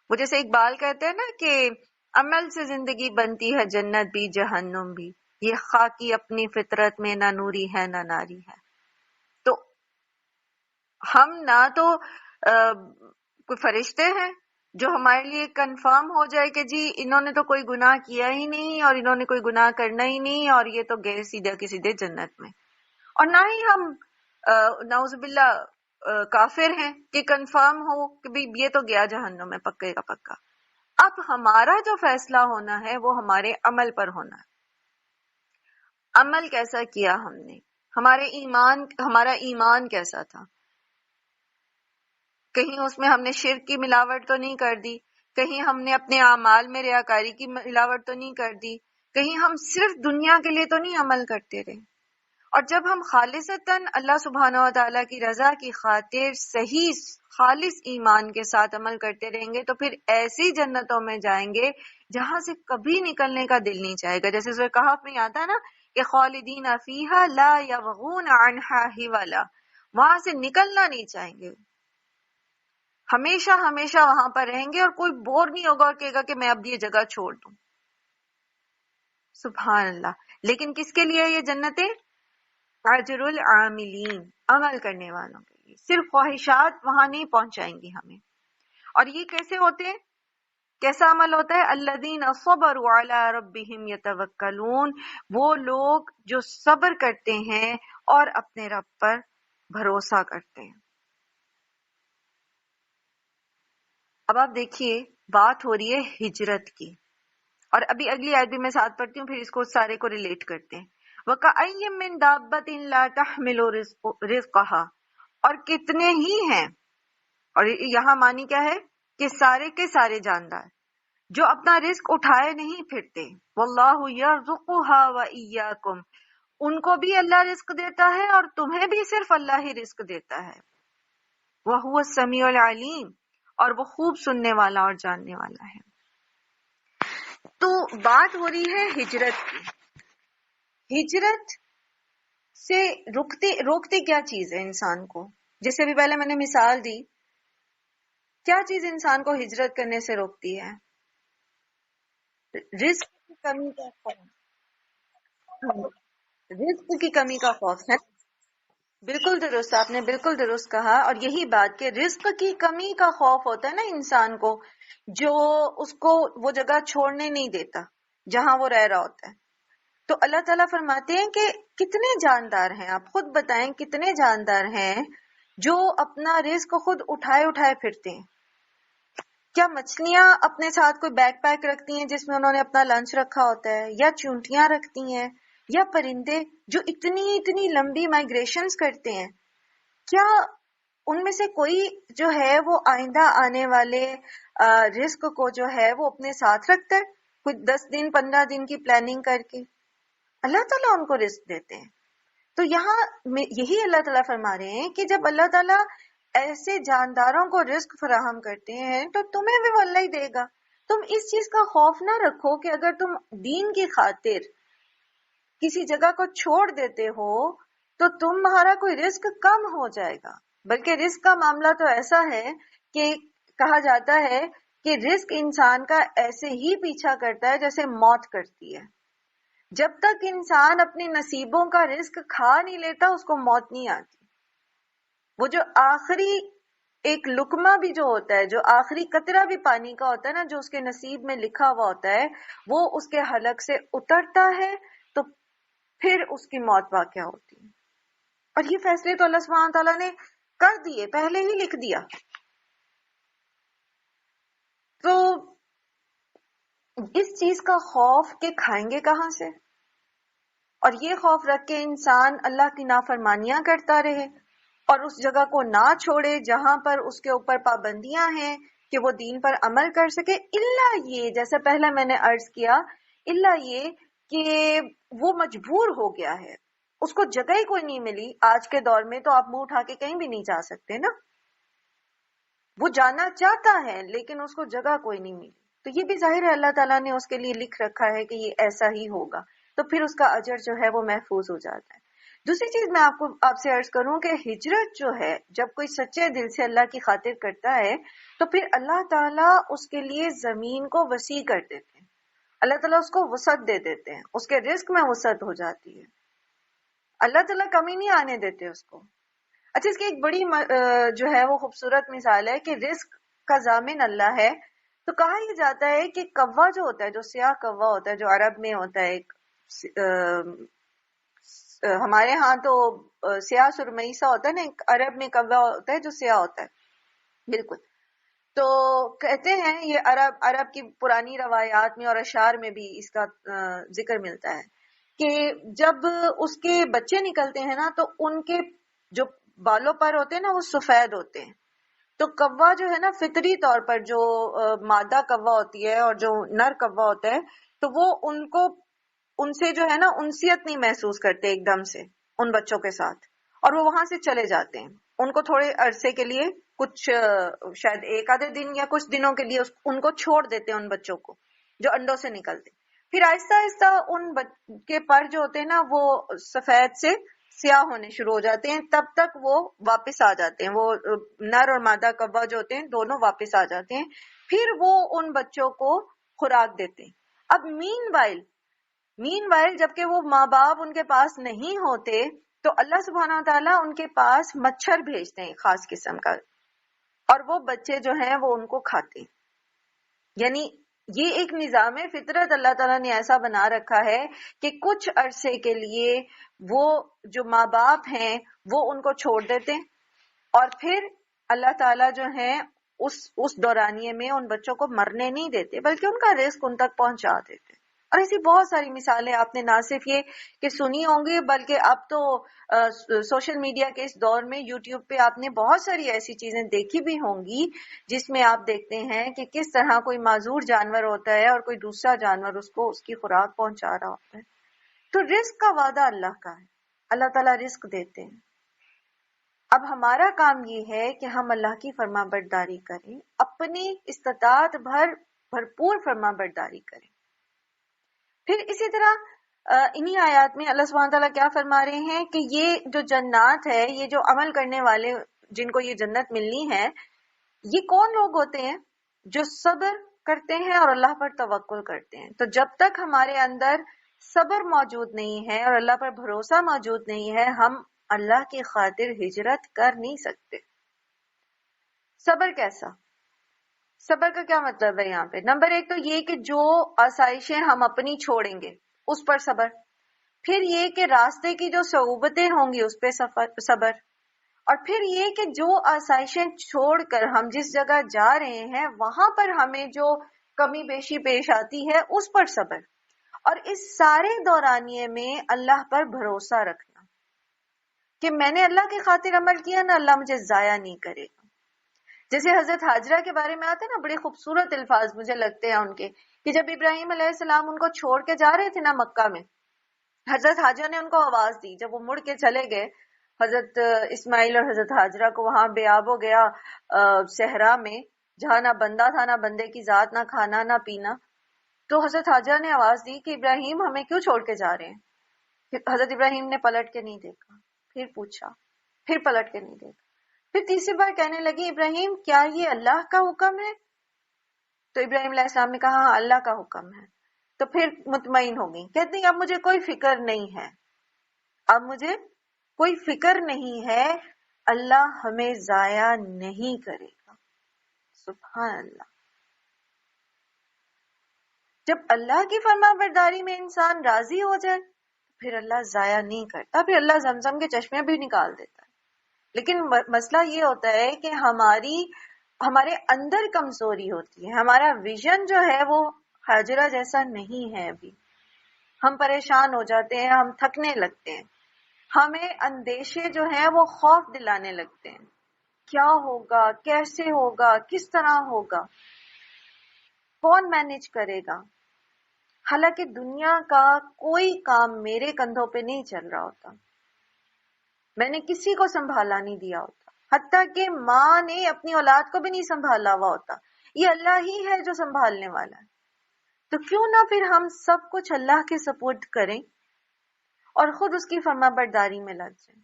وہ جیسے اقبال کہتے ہیں نا کہ عمل سے زندگی بنتی ہے جنت بھی جہنم بھی، یہ خاکی اپنی فطرت میں نہ نوری ہے نہ ناری ہے۔ تو ہم نہ تو کوئی فرشتے ہیں جو ہمارے لیے کنفرم ہو جائے کہ جی انہوں نے تو کوئی گناہ کیا ہی نہیں اور انہوں نے کوئی گناہ کرنا ہی نہیں اور یہ تو گئے سیدھا کی سیدھے جنت میں، اور نہ ہی ہم نعوذ باللہ کافر ہیں کہ کنفرم ہو کہ بھی یہ تو گیا جہنم میں پکے کا پکا۔ اب ہمارا جو فیصلہ ہونا ہے وہ ہمارے عمل پر ہونا ہے۔ عمل کیسا کیا ہم نے؟ ہمارا ایمان کیسا تھا؟ کہیں اس میں ہم نے شرک کی ملاوٹ تو نہیں کر دی، کہیں ہم نے اپنے اعمال میں ریاکاری کی ملاوٹ تو نہیں کر دی، کہیں ہم صرف دنیا کے لیے تو نہیں عمل کرتے رہے؟ اور جب ہم خالصتاً اللہ سبحانہ و تعالیٰ کی رضا کی خاطر صحیح خالص ایمان کے ساتھ عمل کرتے رہیں گے تو پھر ایسی جنتوں میں جائیں گے جہاں سے کبھی نکلنے کا دل نہیں چاہے گا. جیسے سورہ کہف میں آتا ہے نا کہ خالدین فیہا لا یبغون عنہا حولا، وہاں سے نکلنا نہیں چاہیں گے، ہمیشہ ہمیشہ وہاں پر رہیں گے اور کوئی بور نہیں ہوگا اور کہے گا کہ میں اب یہ جگہ چھوڑ دوں. سبحان اللہ. لیکن کس کے لیے یہ جنتیں؟ اجر العاملین، عمل کرنے والوں کے لیے. صرف خواہشات وہاں نہیں پہنچائیں گی ہمیں. اور یہ کیسے ہوتے ہیں؟ کیسا عمل ہوتا ہے؟ الذین صبروا علی ربہم یتوکلون، وہ لوگ جو صبر کرتے ہیں اور اپنے رب پر بھروسہ کرتے ہیں. اب آپ دیکھیے بات ہو رہی ہے ہجرت کی، اور ابھی اگلی آیت بھی میں ساتھ پڑھتی ہوں، پھر اس کو سارے کو ریلیٹ کرتے ہیں. وَكَأَيٍّ مِّن دَابَّةٍ لَا تَحْمِلُ رِزْقَهَا، اور کتنے ہی ہیں، اور یہاں معنی کیا ہے کہ سارے کے سارے جاندار جو اپنا رزق اٹھائے نہیں پھرتے. وَاللَّهُ يَرْزُقُهَا وَإِيَّاكُمْ، ان کو بھی اللہ رزق دیتا ہے اور تمہیں بھی صرف اللہ ہی رزق دیتا ہے. وَهُوَ السَّمِيعُ الْعَلِيمُ، اور وہ خوب سننے والا اور جاننے والا ہے. تو بات ہو رہی ہے ہجرت کی. ہجرت سے روکتی کیا چیز ہے انسان کو؟ جیسے ابھی پہلے میں نے مثال دی، کیا چیز انسان کو ہجرت کرنے سے روکتی ہے؟ رزق کی کمی کا خوف. رزق کی کمی کا خوف ہے. بالکل درست، آپ نے بالکل درست کہا. اور یہی بات کہ رزق کی کمی کا خوف ہوتا ہے نا انسان کو، جو اس کو وہ جگہ چھوڑنے نہیں دیتا جہاں وہ رہ رہا ہوتا ہے. تو اللہ تعالیٰ فرماتے ہیں کہ کتنے جاندار ہیں، آپ خود بتائیں کتنے جاندار ہیں جو اپنا رزق خود اٹھائے پھرتے ہیں. کیا مچھلیاں اپنے ساتھ کوئی بیک پیک رکھتی ہیں جس میں انہوں نے اپنا لنچ رکھا ہوتا ہے، یا چونٹیاں رکھتی ہیں، یا پرندے جو اتنی لمبی مائگریشنز کرتے ہیں، کیا ان میں سے کوئی جو ہے وہ آئندہ آنے والے رزق کو جو ہے وہ اپنے ساتھ رکھتا ہے؟ کوئی 10 دن 15 دن کی پلاننگ کر کے اللہ تعالیٰ ان کو رزق دیتے ہیں. تو یہاں یہی اللہ تعالیٰ فرما رہے ہیں کہ جب اللہ تعالیٰ ایسے جانداروں کو رزق فراہم کرتے ہیں تو تمہیں بھی وہ اللہ ہی دے گا. تم اس چیز کا خوف نہ رکھو کہ اگر تم دین کی خاطر کسی جگہ کو چھوڑ دیتے ہو تو تمہارا کوئی رزق کم ہو جائے گا. بلکہ رزق کا معاملہ تو ایسا ہے کہ کہا جاتا ہے کہ رزق انسان کا ایسے ہی پیچھا کرتا ہے جیسے موت کرتی ہے. جب تک انسان اپنے نصیبوں کا رزق کھا نہیں لیتا اس کو موت نہیں آتی. وہ جو آخری ایک لقمہ بھی جو ہوتا ہے، جو آخری قطرہ بھی پانی کا ہوتا ہے نا، جو اس کے نصیب میں لکھا ہوا ہوتا ہے، وہ اس کے حلق سے اترتا ہے تو پھر اس کی موت واقع ہوتی ہے. اور یہ فیصلے تو اللہ سبحانہ تعالیٰ نے کر دیے، پہلے ہی لکھ دیا. تو اس چیز کا خوف کہ کھائیں گے کہاں سے، اور یہ خوف رکھ کے انسان اللہ کی نافرمانیاں کرتا رہے اور اس جگہ کو نہ چھوڑے جہاں پر اس کے اوپر پابندیاں ہیں کہ وہ دین پر عمل کر سکے، الا یہ جیسے پہلے میں نے عرض کیا، الا یہ کہ وہ مجبور ہو گیا ہے، اس کو جگہ ہی کوئی نہیں ملی. آج کے دور میں تو آپ منہ اٹھا کے کہیں بھی نہیں جا سکتے نا، وہ جانا چاہتا ہے لیکن اس کو جگہ کوئی نہیں ملی. تو یہ بھی ظاہر ہے اللہ تعالیٰ نے اس کے لیے لکھ رکھا ہے کہ یہ ایسا ہی ہوگا، تو پھر اس کا اجر جو ہے وہ محفوظ ہو جاتا ہے. دوسری چیز میں آپ سے عرض کروں کہ ہجرت جو ہے جب کوئی سچے دل سے اللہ کی خاطر کرتا ہے تو پھر اللہ تعالیٰ اس کے لیے زمین کو وسیع کر دیتے ہیں، اللہ تعالیٰ اس کو وسعت دے دیتے ہیں، اس کے رزق میں وسعت ہو جاتی ہے، اللہ تعالیٰ کمی نہیں آنے دیتے اس کو. اچھا، اس کی ایک بڑی جو ہے وہ خوبصورت مثال ہے کہ رزق کا ضامن اللہ ہے. تو کہا یہ جاتا ہے کہ کوا جو ہوتا ہے، جو سیاہ کوا ہوتا ہے، جو عرب میں ہوتا ہے، ایک ہمارے ہاں تو سیاہ سرمئی سا ہوتا ہے نا، ایک عرب میں کوا ہوتا ہے جو سیاہ ہوتا ہے بالکل. تو کہتے ہیں یہ عرب کی پرانی روایات میں اور اشعار میں بھی اس کا ذکر ملتا ہے کہ جب اس کے بچے نکلتے ہیں نا تو ان کے جو بالوں پر ہوتے ہیں نا وہ سفید ہوتے ہیں. تو کوا جو ہے نا فطری طور پر جو مادہ کوا ہوتی ہے اور جو نر کوا ہوتا ہے تو وہ ان سے جو ہے نا انسیت نہیں محسوس کرتے ایک دم سے ان بچوں کے ساتھ, اور وہ وہاں سے چلے جاتے ہیں. ان کو تھوڑے عرصے کے لیے کچھ شاید ایک آدھے دن یا کچھ دنوں کے لیے ان کو چھوڑ دیتے ہیں ان بچوں کو جو انڈوں سے نکلتے. پھر آہستہ آہستہ ان کے پر جو ہوتے ہیں نا وہ سفید سے سیاہ ہونے شروع ہو جاتے ہیں, تب تک وہ واپس آ جاتے ہیں, وہ نر اور مادہ کوا جو ہوتے ہیں دونوں واپس آ جاتے ہیں. پھر وہ ان بچوں کو خوراک دیتے ہیں. اب مین وائل جبکہ وہ ماں باپ ان کے پاس نہیں ہوتے تو اللہ سبحانہ تعالیٰ ان کے پاس مچھر بھیجتے ہیں خاص قسم کا, اور وہ بچے جو ہیں وہ ان کو کھاتے ہیں. یعنی یہ ایک نظام فطرت اللہ تعالیٰ نے ایسا بنا رکھا ہے کہ کچھ عرصے کے لیے وہ جو ماں باپ ہیں وہ ان کو چھوڑ دیتے ہیں, اور پھر اللہ تعالیٰ جو ہیں اس دورانیے میں ان بچوں کو مرنے نہیں دیتے بلکہ ان کا رزق ان تک پہنچا دیتے. اور ایسی بہت ساری مثالیں آپ نے نہ صرف یہ کہ سنی ہوں گی بلکہ اب تو سوشل میڈیا کے اس دور میں یوٹیوب پہ آپ نے بہت ساری ایسی چیزیں دیکھی بھی ہوں گی جس میں آپ دیکھتے ہیں کہ کس طرح کوئی معذور جانور ہوتا ہے اور کوئی دوسرا جانور اس کو اس کی خوراک پہنچا رہا ہوتا ہے. تو رزق کا وعدہ اللہ کا ہے, اللہ تعالیٰ رزق دیتے ہیں. اب ہمارا کام یہ ہے کہ ہم اللہ کی فرما برداری کریں, اپنی استطاعت بھرپور فرما برداری کریں. پھر اسی طرح انہی آیات میں اللہ سبحانہ تعالیٰ کیا فرما رہے ہیں کہ یہ جو جنات ہے, یہ جو عمل کرنے والے جن کو یہ جنت ملنی ہے, یہ کون لوگ ہوتے ہیں؟ جو صبر کرتے ہیں اور اللہ پر توکل کرتے ہیں. تو جب تک ہمارے اندر صبر موجود نہیں ہے اور اللہ پر بھروسہ موجود نہیں ہے, ہم اللہ کی خاطر ہجرت کر نہیں سکتے. صبر کیسا؟ صبر کا کیا مطلب ہے یہاں پہ؟ نمبر ایک تو یہ کہ جو آسائشیں ہم اپنی چھوڑیں گے اس پر صبر. پھر یہ کہ راستے کی جو صعوبتیں ہوں گی اس پہ صبر. اور پھر یہ کہ جو آسائشیں چھوڑ کر ہم جس جگہ جا رہے ہیں وہاں پر ہمیں جو کمی بیشی پیش آتی ہے اس پر صبر. اور اس سارے دورانیے میں اللہ پر بھروسہ رکھنا کہ میں نے اللہ کی خاطر عمل کیا نا, اللہ مجھے ضائع نہیں کرے گا. جیسے حضرت حاجرہ کے بارے میں آتے ہیں نا, بڑے خوبصورت الفاظ مجھے لگتے ہیں ان کے, کہ جب ابراہیم علیہ السلام ان کو چھوڑ کے جا رہے تھے نا مکہ میں, حضرت حاجرہ نے ان کو آواز دی. جب وہ مڑ کے چلے گئے حضرت اسماعیل اور حضرت حاجرہ کو وہاں بے آب ہو گیا صحرا میں, جہاں نہ بندہ تھا نہ بندے کی ذات, نہ کھانا نہ پینا, تو حضرت حاجرہ نے آواز دی کہ ابراہیم ہمیں کیوں چھوڑ کے جا رہے ہیں؟ حضرت ابراہیم نے پلٹ کے نہیں دیکھا, پھر پوچھا, پھر پلٹ کے نہیں دیکھا, پھر تیسری بار کہنے لگی ابراہیم کیا یہ اللہ کا حکم ہے؟ تو ابراہیم علیہ السلام نے کہا ہاں اللہ کا حکم ہے. تو پھر مطمئن ہو گئی, کہتی اب مجھے کوئی فکر نہیں ہے, اب مجھے کوئی فکر نہیں ہے, اللہ ہمیں ضائع نہیں کرے گا. سبحان اللہ. جب اللہ کی فرما برداری میں انسان راضی ہو جائے پھر اللہ ضائع نہیں کرتا, پھر اللہ زمزم کے چشمے بھی نکال دیتا ہے. لیکن مسئلہ یہ ہوتا ہے کہ ہمارے اندر کمزوری ہوتی ہے, ہمارا ویژن جو ہے وہ حاجرہ جیسا نہیں ہے. ابھی ہم پریشان ہو جاتے ہیں, ہم تھکنے لگتے ہیں, ہمیں اندیشے جو ہیں وہ خوف دلانے لگتے ہیں, کیا ہوگا, کیسے ہوگا, کس طرح ہوگا, کون مینج کرے گا. حالانکہ دنیا کا کوئی کام میرے کندھوں پہ نہیں چل رہا ہوتا, میں نے کسی کو سنبھالا نہیں دیا ہوتا, حتیٰ کہ ماں نے اپنی اولاد کو بھی نہیں سنبھالا ہوا ہوتا, یہ اللہ ہی ہے جو سنبھالنے والا ہے. تو کیوں نہ پھر ہم سب کچھ اللہ کے سپورٹ کریں اور خود اس کی فرما برداری میں لگ جائیں.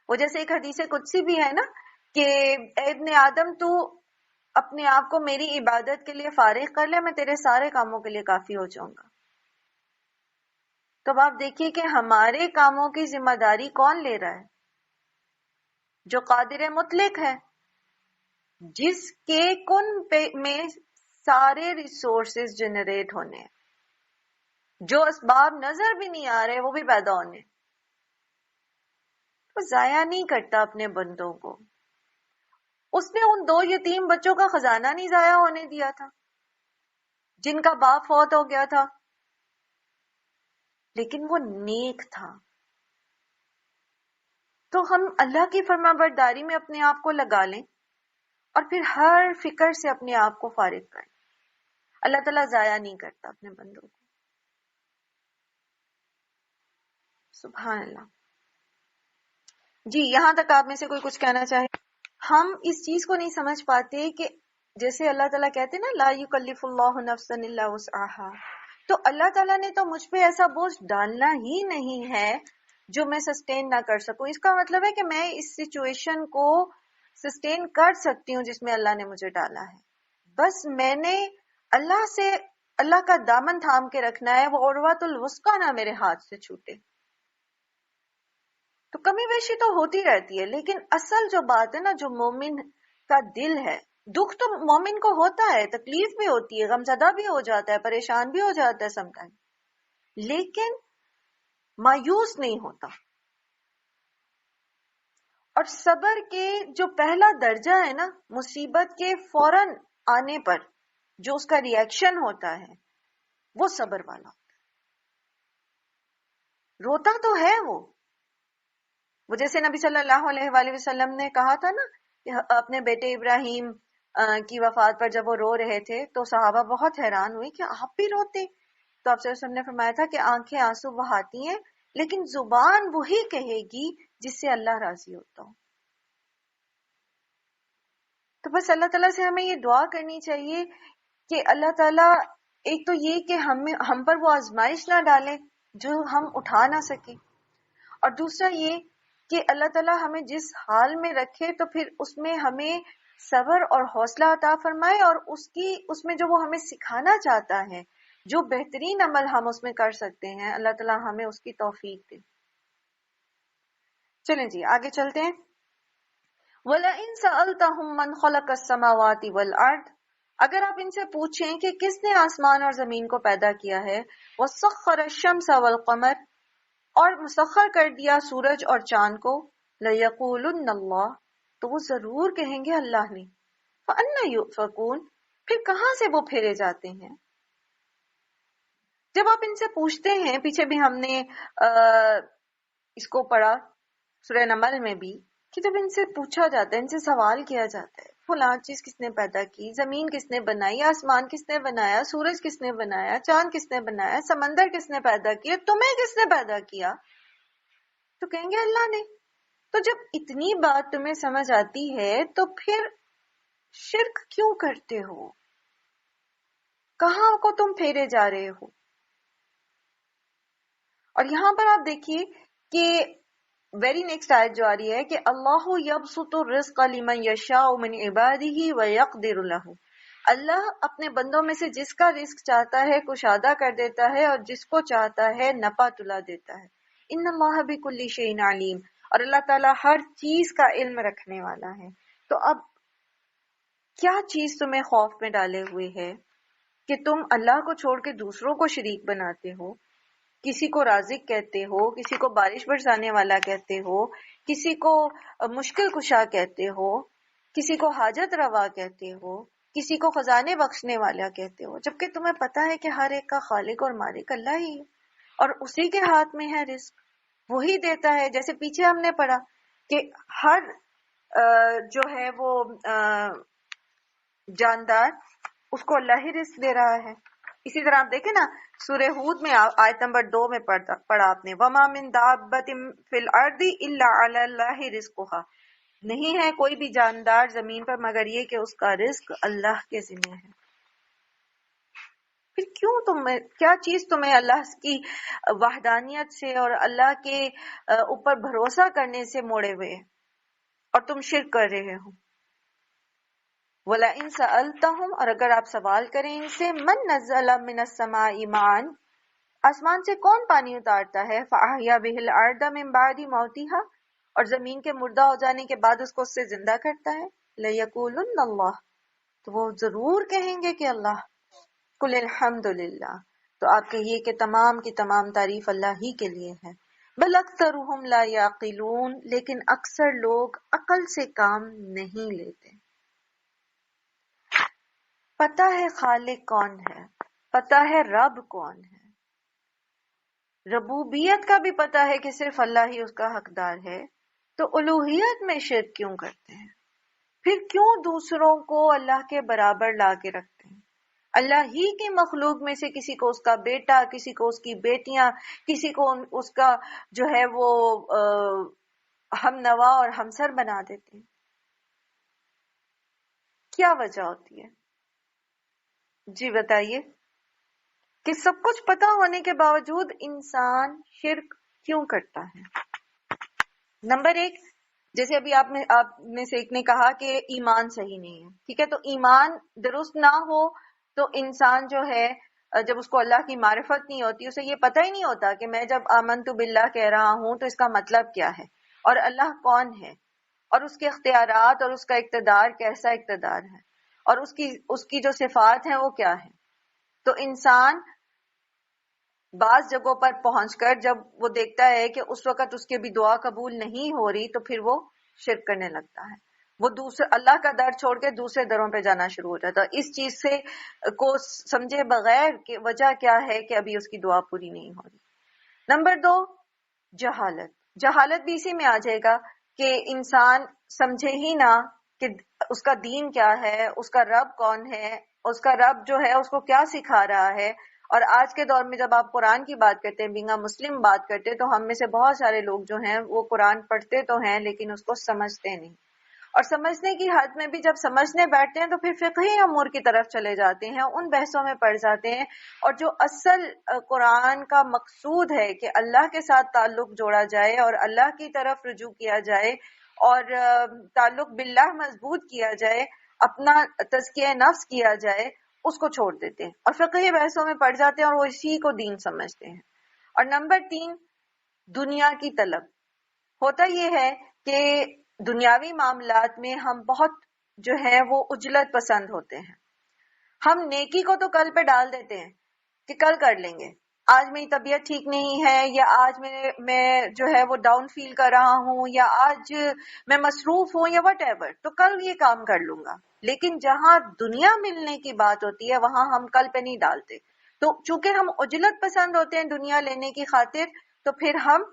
وہ جیسے ایک حدیث قدسی بھی ہے نا کہ اے ابن آدم تو اپنے آپ کو میری عبادت کے لیے فارغ کر لے, میں تیرے سارے کاموں کے لیے کافی ہو جاؤں گا. تو اب آپ دیکھیے کہ ہمارے کاموں کی ذمہ داری کون لے رہا ہے؟ جو قادر مطلق ہے, جس کے کن میں سارے ریسورسز جنریٹ ہونے ہیں, جو اسباب نظر بھی نہیں آ رہے وہ بھی پیدا ہونے. وہ ضائع نہیں کرتا اپنے بندوں کو. اس نے ان 2 یتیم بچوں کا خزانہ نہیں ضائع ہونے دیا تھا جن کا باپ فوت ہو گیا تھا. لیکن وہ نیک تھا. تو ہم اللہ کی فرما برداری میں اپنے آپ کو لگا لیں اور پھر ہر فکر سے اپنے آپ کو فارغ کریں. اللہ تعالیٰ ضائع نہیں کرتا اپنے بندوں کو. سبحان اللہ. جی یہاں تک آپ میں سے کوئی کچھ کہنا چاہے؟ ہم اس چیز کو نہیں سمجھ پاتے کہ جیسے اللہ تعالیٰ کہتے ہیں نا لا یکلف اللہ نفسا الا وسعها، تو اللہ تعالیٰ نے تو مجھ پہ ایسا بوجھ ڈالنا ہی نہیں ہے جو میں سسٹین نہ کر سکوں. اس کا مطلب ہے کہ میں اس سچویشن کو سسٹین کر سکتی ہوں جس میں اللہ نے مجھے ڈالا ہے. بس میں نے اللہ سے اللہ کا دامن تھام کے رکھنا ہے، وہ عروۃ الوثقی نہ میرے ہاتھ سے چھوٹے. تو کمی بیشی تو ہوتی رہتی ہے، لیکن اصل جو بات ہے نا، جو مومن کا دل ہے، دکھ تو مومن کو ہوتا ہے، تکلیف بھی ہوتی ہے، غمزدہ بھی ہو جاتا ہے، پریشان بھی ہو جاتا ہے سم ٹائم، لیکن مایوس نہیں ہوتا. اور صبر کے جو پہلا درجہ ہے نا، مصیبت کے فوراً آنے پر جو اس کا ریئیکشن ہوتا ہے وہ صبر والا ہوتا ہے. روتا تو ہے وہ جیسے نبی صلی اللہ علیہ وآلہ وسلم نے کہا تھا نا کہ اپنے بیٹے ابراہیم کی وفات پر جب وہ رو رہے تھے تو صحابہ بہت حیران ہوئی کہ آپ بھی روتے. تو آپ صلی اللہ علیہ وسلم نے فرمایا تھا کہ آنکھیں آنسو بہاتی ہیں لیکن زبان وہی کہے گی جس سے اللہ راضی ہوتا ہو. تو بس اللہ تعالیٰ سے ہمیں یہ دعا کرنی چاہیے کہ اللہ تعالیٰ ایک تو یہ کہ ہم پر وہ آزمائش نہ ڈالے جو ہم اٹھا نہ سکیں، اور دوسرا یہ کہ اللہ تعالیٰ ہمیں جس حال میں رکھے تو پھر اس میں ہمیں صبر اور حوصلہ عطا فرمائے، اور اس میں جو وہ ہمیں سکھانا چاہتا ہے، جو بہترین عمل ہم اس میں کر سکتے ہیں، اللہ تعالیٰ ہمیں اس کی توفیق دے. چلیں جی آگے چلتے ہیں. وَلَئِن سَأَلْتَهُم مَّنْ خَلَقَ السَّمَاوَاتِ وَالْأَرْضَ، اگر آپ ان سے پوچھیں کہ کس نے آسمان اور زمین کو پیدا کیا ہے، وَسَخَّرَ الشَّمْسَ وَالْقَمَرَ، اور مسخر کر دیا سورج اور چاند کو، لَيَقُولُنَّ اللَّهُ، تو وہ ضرور کہیں گے اللہ نے. فَأَنَّىٰ يُؤْفَكُونَ، پھر کہاں سے وہ پھیرے جاتے ہیں. جب آپ ان سے پوچھتے ہیں، پیچھے بھی ہم نے اس کو پڑھا سورہ نمل میں بھی، کہ جب ان سے پوچھا جاتا ہے، ان سے سوال کیا جاتا ہے فلاں چیز کس نے پیدا کی، زمین کس نے بنائی، آسمان کس نے بنایا، سورج کس نے بنایا، چاند کس نے بنایا، سمندر کس نے پیدا کیا، تمہیں کس نے پیدا کیا، تو کہیں گے اللہ نے. تو جب اتنی بات تمہیں سمجھ آتی ہے تو پھر شرک کیوں کرتے ہو، کہاں کو تم پھیرے جا رہے ہو. اور یہاں پر آپ دیکھیے کہ ویری نیکسٹ آیت جو آ رہی ہے کہ اللہ یبسط الرزق لمن یشاء من عباده ویقدر له، اللہ اپنے بندوں میں سے جس کا رزق چاہتا ہے کشادہ کر دیتا ہے اور جس کو چاہتا ہے نپا تلا دیتا ہے. ان اللہ بکل شیء علیم، اور اللہ تعالیٰ ہر چیز کا علم رکھنے والا ہے. تو اب کیا چیز تمہیں خوف میں ڈالے ہوئے ہے کہ تم اللہ کو چھوڑ کے دوسروں کو شریک بناتے ہو، کسی کو رازق کہتے ہو، کسی کو بارش برسانے والا کہتے ہو، کسی کو مشکل کشا کہتے ہو، کسی کو حاجت روا کہتے ہو، کسی کو خزانے بخشنے والا کہتے ہو، جبکہ تمہیں پتہ ہے کہ ہر ایک کا خالق اور مالک اللہ ہی ہے اور اسی کے ہاتھ میں ہے رزق، وہی دیتا ہے. جیسے پیچھے ہم نے پڑھا کہ ہر جو ہے وہ جاندار اس کو اللہ ہی رزق دے رہا ہے. اسی طرح آپ دیکھیں نا سورہ ہود میں آیت نمبر 2 میں پڑھا آپ نے، وَمَا مِن دَابَّةٍ فِي الْأَرْضِ إِلَّا عَلَى اللَّهِ رِزْقُهَا، نہیں ہے کوئی بھی جاندار زمین پر مگر یہ کہ اس کا رزق اللہ کے ذمہ ہے. پھر کیا چیز تمہیں اللہ کی وحدانیت سے اور اللہ کے اوپر بھروسہ کرنے سے موڑے ہوئے اور تم شرک کر رہے ہو. وَلَئِن سَأَلْتَهُمْ، اور اگر آپ سوال کریں ان سے، من نزل من السماء ماء، آسمان سے کون پانی اتارتا ہے، فَأَحْيَا بِهِ الْأَرْضَ مِن بَعْدِ مَوْتِهَا، اور زمین کے مردہ ہو جانے کے بعد اس کو اس سے زندہ کرتا ہے، لَيَقُولُنَّ اللَّهُ، تو وہ ضرور کہیں گے کہ اللہ. قُلِ الْحَمْدُ لِلَّهِ، تو آپ کہیے کہ تمام کی تمام تعریف اللہ ہی کے لیے ہے. بل اکثرهم لا یعقلون، لیکن اکثر لوگ عقل سے کام نہیں لیتے. پتہ ہے خالق کون ہے، پتہ ہے رب کون ہے، ربوبیت کا بھی پتا ہے کہ صرف اللہ ہی اس کا حقدار ہے، تو الوہیت میں شرک کیوں کرتے ہیں؟ پھر کیوں دوسروں کو اللہ کے برابر لا کے رکھتے ہیں؟ اللہ ہی کی مخلوق میں سے کسی کو اس کا بیٹا، کسی کو اس کی بیٹیاں، کسی کو اس کا جو ہے وہ ہم نوا اور ہمسر بنا دیتے ہیں۔ کیا وجہ ہوتی ہے؟ جی بتائیے کہ سب کچھ پتا ہونے کے باوجود انسان شرک کیوں کرتا ہے؟ نمبر ایک، جیسے ابھی آپ میں سے ایک نے کہا کہ ایمان صحیح نہیں ہے، ٹھیک ہے، تو ایمان درست نہ ہو تو انسان جو ہے جب اس کو اللہ کی معرفت نہیں ہوتی، اسے یہ پتہ ہی نہیں ہوتا کہ میں جب آمنت باللہ کہہ رہا ہوں تو اس کا مطلب کیا ہے، اور اللہ کون ہے، اور اس کے اختیارات اور اس کا اقتدار کیسا اقتدار ہے، اور اس کی جو صفات ہیں وہ کیا ہے۔ تو انسان بعض جگہوں پر پہنچ کر جب وہ دیکھتا ہے کہ اس وقت اس کی بھی دعا قبول نہیں ہو رہی تو پھر وہ شرک کرنے لگتا ہے، وہ دوسرے اللہ کا در چھوڑ کے دوسرے دروں پہ جانا شروع ہو جاتا ہے، اس چیز سے کو سمجھے بغیر کہ وجہ کیا ہے کہ ابھی اس کی دعا پوری نہیں ہو رہی۔ نمبر دو، جہالت۔ جہالت بھی اسی میں آ جائے گا کہ انسان سمجھے ہی نہ کہ اس کا دین کیا ہے، اس کا رب کون ہے، اس کا رب جو ہے اس کو کیا سکھا رہا ہے۔ اور آج کے دور میں جب آپ قرآن کی بات کرتے ہیں، بینگا مسلم بات کرتے ہیں، تو ہم میں سے بہت سارے لوگ جو ہیں وہ قرآن پڑھتے تو ہیں لیکن اس کو سمجھتے نہیں، اور سمجھنے کی حد میں بھی جب سمجھنے بیٹھتے ہیں تو پھر فقہی امور کی طرف چلے جاتے ہیں، ان بحثوں میں پڑ جاتے ہیں، اور جو اصل قرآن کا مقصود ہے کہ اللہ کے ساتھ تعلق جوڑا جائے اور اللہ کی طرف رجوع کیا جائے اور تعلق باللہ مضبوط کیا جائے، اپنا تزکیہ نفس کیا جائے، اس کو چھوڑ دیتے ہیں اور فقہی بحثوں میں پڑ جاتے ہیں اور وہ اسی کو دین سمجھتے ہیں۔ اور نمبر تین، دنیا کی طلب۔ ہوتا یہ ہے کہ دنیاوی معاملات میں ہم بہت جو ہے وہ عجلت پسند ہوتے ہیں، ہم نیکی کو تو کل پہ ڈال دیتے ہیں کہ کل کر لیں گے، آج میری طبیعت ٹھیک نہیں ہے، یا آج میں جو ہے وہ ڈاؤن فیل کر رہا ہوں، یا آج میں مصروف ہوں، یا وٹ ایور، تو کل یہ کام کر لوں گا۔ لیکن جہاں دنیا ملنے کی بات ہوتی ہے وہاں ہم کل پہ نہیں ڈالتے، تو چونکہ ہم عجلت پسند ہوتے ہیں دنیا لینے کی خاطر، تو پھر ہم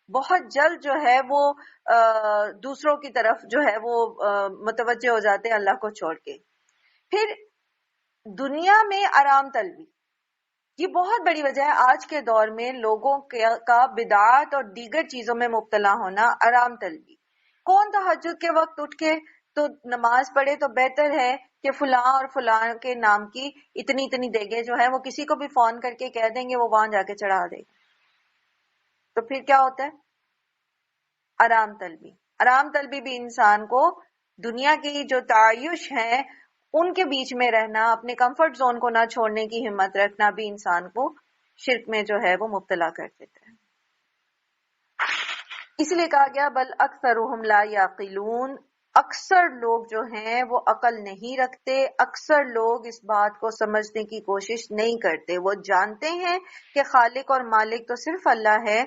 بہت جلد جو ہے وہ دوسروں کی طرف جو ہے وہ متوجہ ہو جاتے ہیں اللہ کو چھوڑ کے۔ پھر دنیا میں آرام طلبی، یہ بہت بڑی وجہ ہے آج کے دور میں لوگوں کا بدعات اور دیگر چیزوں میں مبتلا ہونا، آرام طلبی۔ کون تہجد کے وقت اٹھ کے تو نماز پڑھے تو بہتر ہے کہ فلاں اور فلاں کے نام کی اتنی اتنی دیگیں جو ہے وہ کسی کو بھی فون کر کے کہہ دیں گے، وہ وہاں جا کے چڑھا دے گا۔ تو پھر کیا ہوتا ہے؟ آرام طلبی۔ آرام طلبی بھی انسان کو دنیا کی جو تعیش ہیں ان کے بیچ میں رہنا، اپنے کمفرٹ زون کو نہ چھوڑنے کی ہمت رکھنا بھی انسان کو شرک میں جو ہے وہ مبتلا کر دیتا ہے۔ اس لیے کہا گیا بل اکثرهم لا یعقلون، اکثر لوگ جو ہیں وہ عقل نہیں رکھتے، اکثر لوگ اس بات کو سمجھنے کی کوشش نہیں کرتے۔ وہ جانتے ہیں کہ خالق اور مالک تو صرف اللہ ہے،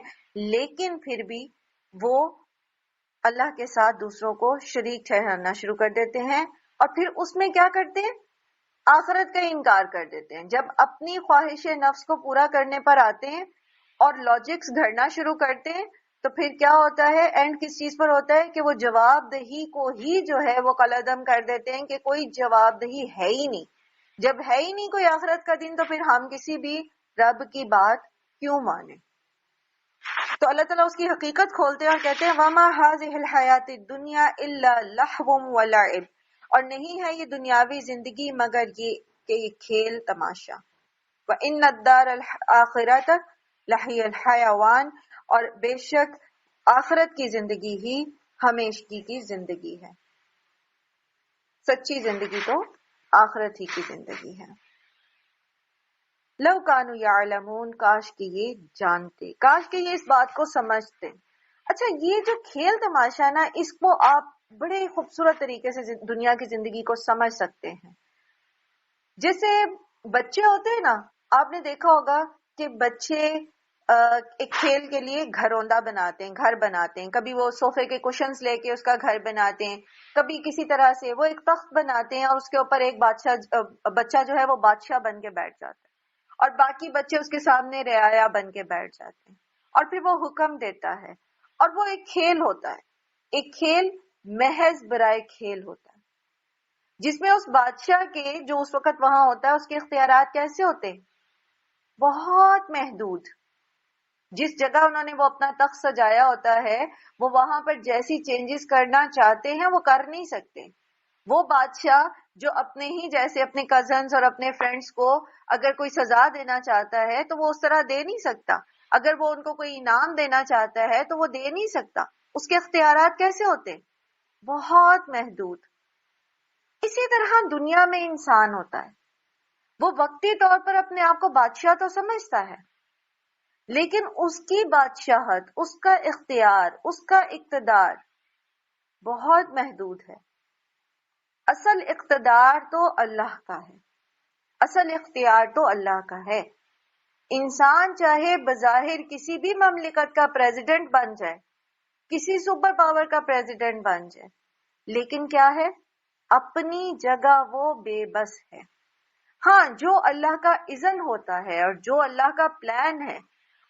لیکن پھر بھی وہ اللہ کے ساتھ دوسروں کو شریک ٹھہرانا شروع کر دیتے ہیں، اور پھر اس میں کیا کرتے ہیں؟ آخرت کا انکار کر دیتے ہیں۔ جب اپنی خواہش نفس کو پورا کرنے پر آتے ہیں اور لاجکس گھڑنا شروع کرتے ہیں تو پھر کیا ہوتا ہے؟ اینڈ کس چیز پر ہوتا ہے کہ وہ جواب دہی کو ہی جو ہے وہ کالعدم کر دیتے ہیں کہ کوئی جواب دہی ہے ہی نہیں۔ جب ہے ہی نہیں کوئی آخرت کا دن تو پھر ہم کسی بھی رب کی بات کیوں مانیں؟ تو اللہ تعالیٰ اس کی حقیقت کھولتے ہیں اور کہتے ہیں وَمَا هَذِهِ الْحَيَاةِ الدُّنْيَا إِلَّا لَهْوٌ وَلَعِبٌ، اور نہیں ہے یہ دنیاوی زندگی مگر یہ کہ یہ کھیل تماشا۔ وَإِنَّ الدَّارَ الْآخِرَةَ لَهِيَ الْحَيَوَانُ، اور بے شک آخرت کی زندگی ہی ہمیشگی کی زندگی ہے، سچی زندگی تو آخرت ہی کی زندگی ہے۔ لو کانوا یعلمون، کاش کہ یہ جانتے، کاش کہ یہ اس بات کو سمجھتے۔ اچھا، یہ جو کھیل تماشا نا، اس کو آپ بڑے خوبصورت طریقے سے دنیا کی زندگی کو سمجھ سکتے ہیں۔ جیسے بچے ہوتے ہیں نا، آپ نے دیکھا ہوگا کہ بچے ایک کھیل کے لیے گھروندا بناتے ہیں، گھر بناتے ہیں، کبھی وہ صوفے کے کشنز لے کے اس کا گھر بناتے ہیں، کبھی کسی طرح سے وہ ایک تخت بناتے ہیں اور اس کے اوپر ایک بچہ جو ہے وہ بادشاہ بن کے بیٹھ جاتا ہے، اور باقی بچے اس کے سامنے رعایا بن کے بیٹھ جاتے ہیں، اور پھر وہ حکم دیتا ہے، اور وہ ایک کھیل ہوتا ہے، ایک کھیل محض برائے کھیل ہوتا ہے، جس میں اس بادشاہ کے جو اس وقت وہاں ہوتا ہے اس کے اختیارات کیسے ہوتے ہیں؟ بہت محدود. جس جگہ انہوں نے وہ اپنا تخت سجایا ہوتا ہے وہ وہاں پر جیسی چینجز کرنا چاہتے ہیں وہ کر نہیں سکتے. وہ بادشاہ جو اپنے ہی جیسے اپنے کزنز اور اپنے فرینڈز کو اگر کوئی سزا دینا چاہتا ہے تو وہ اس طرح دے نہیں سکتا، اگر وہ ان کو کوئی انعام دینا چاہتا ہے تو وہ دے نہیں سکتا. اس کے اختیارات کیسے ہوتے؟ بہت محدود. اسی طرح دنیا میں انسان ہوتا ہے، وہ وقتی طور پر اپنے آپ کو بادشاہ تو سمجھتا ہے، لیکن اس کی بادشاہت، اس کا اختیار، اس کا اقتدار بہت محدود ہے. اصل اقتدار تو اللہ کا ہے، اصل اختیار تو اللہ کا ہے. انسان چاہے بظاہر کسی بھی مملکت کا پریزیڈنٹ بن جائے، کسی سپر پاور کا پریزیڈنٹ بن جائے، لیکن کیا ہے؟ اپنی جگہ وہ بے بس ہے. ہاں، جو اللہ کا اذن ہوتا ہے اور جو اللہ کا پلان ہے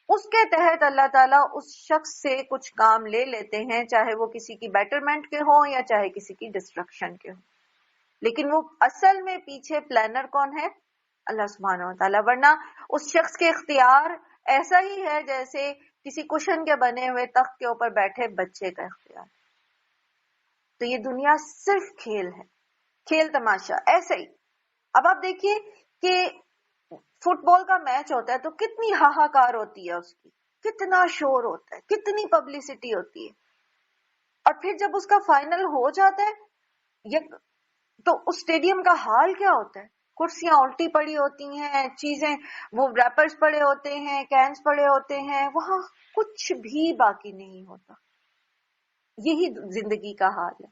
اس کے تحت اللہ تعالیٰ اس شخص سے کچھ کام لے لیتے ہیں، چاہے وہ کسی کی بیٹرمنٹ کے ہوں یا چاہے کسی کی ڈسٹرکشن کے ہوں، لیکن وہ اصل میں پیچھے پلانر کون ہے؟ اللہ سبحانہ و تعالیٰ. ورنہ اس شخص کے اختیار ایسا ہی ہے جیسے کسی کشن کے بنے ہوئے تخت کے اوپر بیٹھے بچے کا اختیار. تو یہ دنیا صرف کھیل ہے، کھیل تماشا. ایسے ہی اب آپ دیکھیے کہ فٹ بال کا میچ ہوتا ہے تو کتنی ہاہاکار ہوتی ہے، اس کی کتنا شور ہوتا ہے، کتنی پبلسٹی ہوتی ہے، اور پھر جب اس کا فائنل ہو جاتا ہے تو اس اسٹیڈیم کا حال کیا ہوتا ہے؟ کرسیاں الٹی پڑی ہوتی ہیں، چیزیں وہ ریپرز پڑے ہوتے ہیں، کینس پڑے ہوتے ہیں، وہاں کچھ بھی باقی نہیں ہوتا. یہی زندگی کا حال ہے.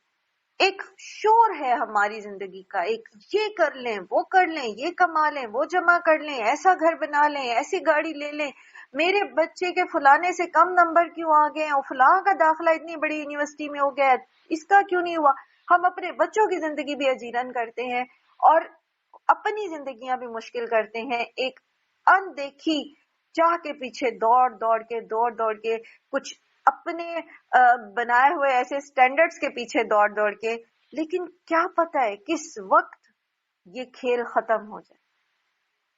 ایک شور ہے ہماری زندگی کا، ایک یہ کر لیں، وہ کر لیں، یہ کما لیں، وہ جمع کر لیں، ایسا گھر بنا لیں، ایسی گاڑی لے لیں، میرے بچے کے فلانے سے کم نمبر کیوں آ گئے، اور فلاں کا داخلہ اتنی بڑی یونیورسٹی میں ہو گیا، اس کا کیوں نہیں ہوا. ہم اپنے بچوں کی زندگی بھی اجیرن کرتے ہیں اور اپنی زندگیاں بھی مشکل کرتے ہیں، ایک اندیکھی چاہ کے پیچھے دوڑ دوڑ کے کچھ اپنے بنائے ہوئے ایسے سٹینڈرڈز کے پیچھے دوڑ دوڑ کے. لیکن کیا پتہ ہے کس وقت یہ کھیل ختم ہو جائے،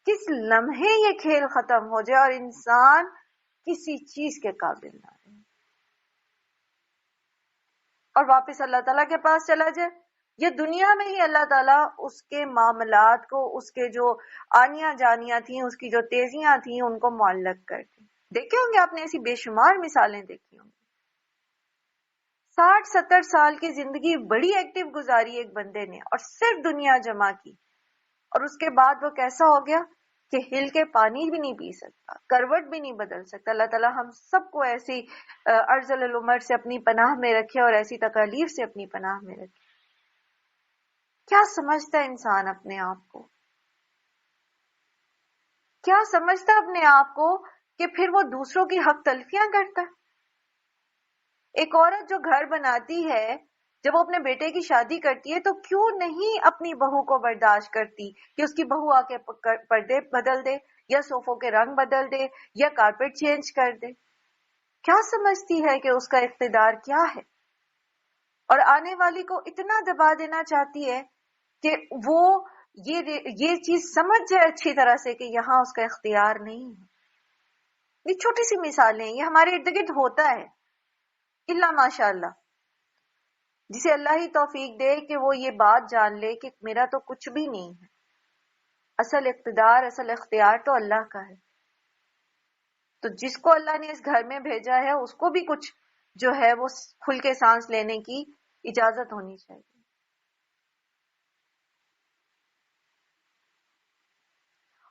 کس لمحے یہ کھیل ختم ہو جائے اور انسان کسی چیز کے قابل نہ رہے اور واپس اللہ تعالیٰ کے پاس چلا جائے. یہ دنیا میں ہی اللہ تعالیٰ اس کے معاملات کو، اس کے جو آنیاں جانیاں تھیں، اس کی جو تیزیاں تھیں، ان کو معلق کر دی. دیکھے ہوں گے آپ نے ایسی بے شمار مثالیں دیکھی ہوں گی. 60-70 سال کی زندگی بڑی ایکٹیو گزاری ایک بندے نے اور صرف دنیا جمع کی، اور اس کے بعد وہ کیسا ہو گیا کہ ہل کے پانی بھی نہیں پی سکتا، کروٹ بھی نہیں بدل سکتا. اللہ تعالیٰ ہم سب کو ایسی ارذل العمر سے اپنی پناہ میں رکھے اور ایسی تکالیف سے اپنی پناہ میں رکھے. کیا سمجھتا ہے انسان اپنے آپ کو؟ کیا سمجھتا اپنے آپ کو کہ پھر وہ دوسروں کی حق تلفیاں کرتا ہے؟ ایک عورت جو گھر بناتی ہے، جب وہ اپنے بیٹے کی شادی کرتی ہے تو کیوں نہیں اپنی بہو کو برداشت کرتی کہ اس کی بہو آ کے پردے بدل دے یا صوفوں کے رنگ بدل دے یا کارپیٹ چینج کر دے؟ کیا سمجھتی ہے کہ اس کا اقتدار کیا ہے؟ اور آنے والی کو اتنا دبا دینا چاہتی ہے کہ وہ یہ چیز سمجھ جائے اچھی طرح سے کہ یہاں اس کا اختیار نہیں ہے. یہ چھوٹی سی مثالیں، یہ ہمارے ارد گرد ہوتا ہے، الا ماشاء اللہ جسے اللہ ہی توفیق دے کہ وہ یہ بات جان لے کہ میرا تو کچھ بھی نہیں ہے. اصل اقتدار، اصل اختیار تو اللہ کا ہے. تو جس کو اللہ نے اس گھر میں بھیجا ہے اس کو بھی کچھ جو ہے وہ کھل کے سانس لینے کی اجازت ہونی چاہیے.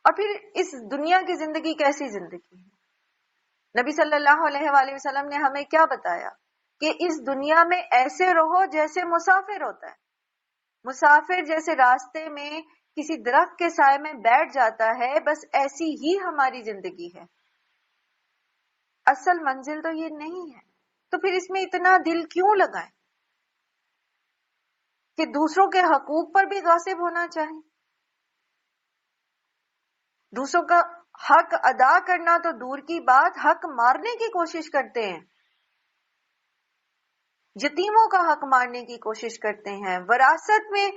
اور پھر اس دنیا کی زندگی کیسی زندگی ہے؟ نبی صلی اللہ علیہ وآلہ وسلم نے ہمیں کیا بتایا کہ اس دنیا میں ایسے رہو جیسے مسافر ہوتا ہے. مسافر جیسے راستے میں کسی درخت کے سائے میں بیٹھ جاتا ہے، بس ایسی ہی ہماری زندگی ہے. اصل منزل تو یہ نہیں ہے. تو پھر اس میں اتنا دل کیوں لگائیں کہ دوسروں کے حقوق پر بھی غاصب ہونا چاہیں؟ دوسروں کا حق ادا کرنا تو دور کی بات، حق مارنے کی کوشش کرتے ہیں، یتیموں کا حق مارنے کی کوشش کرتے ہیں، وراثت میں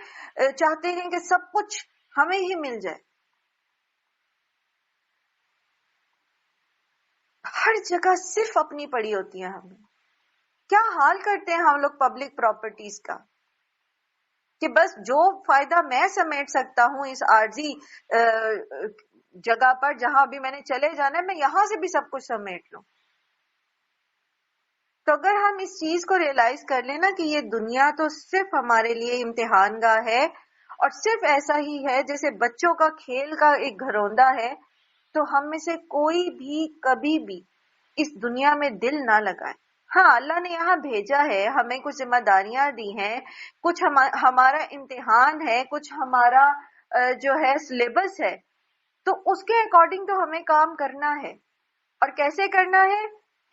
چاہتے ہیں کہ سب کچھ ہمیں ہی مل جائے. ہر جگہ صرف اپنی پڑی ہوتی ہیں. ہمیں کیا حال کرتے ہیں ہم لوگ پبلک پراپرٹیز کا، کہ بس جو فائدہ میں سمیٹ سکتا ہوں اس عارضی جگہ پر جہاں بھی میں نے چلے جانا ہے، میں یہاں سے بھی سب کچھ سمیٹ لوں. تو اگر ہم اس چیز کو ریئلائز کر لیں نا کہ یہ دنیا تو صرف ہمارے لیے امتحان گاہ ہے، اور صرف ایسا ہی ہے جیسے بچوں کا کھیل کا ایک گھروندہ ہے، تو ہم میں سے کوئی بھی کبھی بھی اس دنیا میں دل نہ لگائے. ہاں، اللہ نے یہاں بھیجا ہے، ہمیں کچھ ذمہ داریاں دی ہیں، کچھ ہمارا امتحان ہے، کچھ ہمارا جو ہے سلیبس ہے، تو اس کے اکارڈنگ تو ہمیں کام کرنا ہے. اور کیسے کرنا ہے؟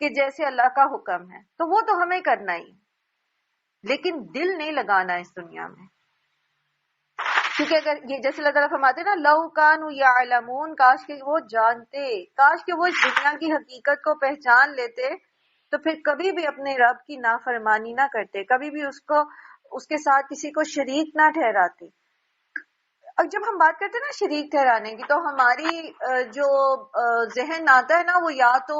کہ جیسے اللہ کا حکم ہے، تو وہ تو ہمیں کرنا ہی، لیکن دل نہیں لگانا اس دنیا میں. کیونکہ اگر یہ جیسے اللہ تعالیٰ فرماتے نا لو کانوا یعلمون، کاش کہ وہ جانتے، کاش کہ وہ اس دنیا کی حقیقت کو پہچان لیتے، تو پھر کبھی بھی اپنے رب کی نافرمانی نہ کرتے، کبھی بھی اس کے ساتھ کسی کو شریک نہ ٹھہراتے. اب جب ہم بات کرتے ہیں نا شریک ٹھہرانے کی، تو ہماری جو ذہن آتا ہے نا، وہ یا تو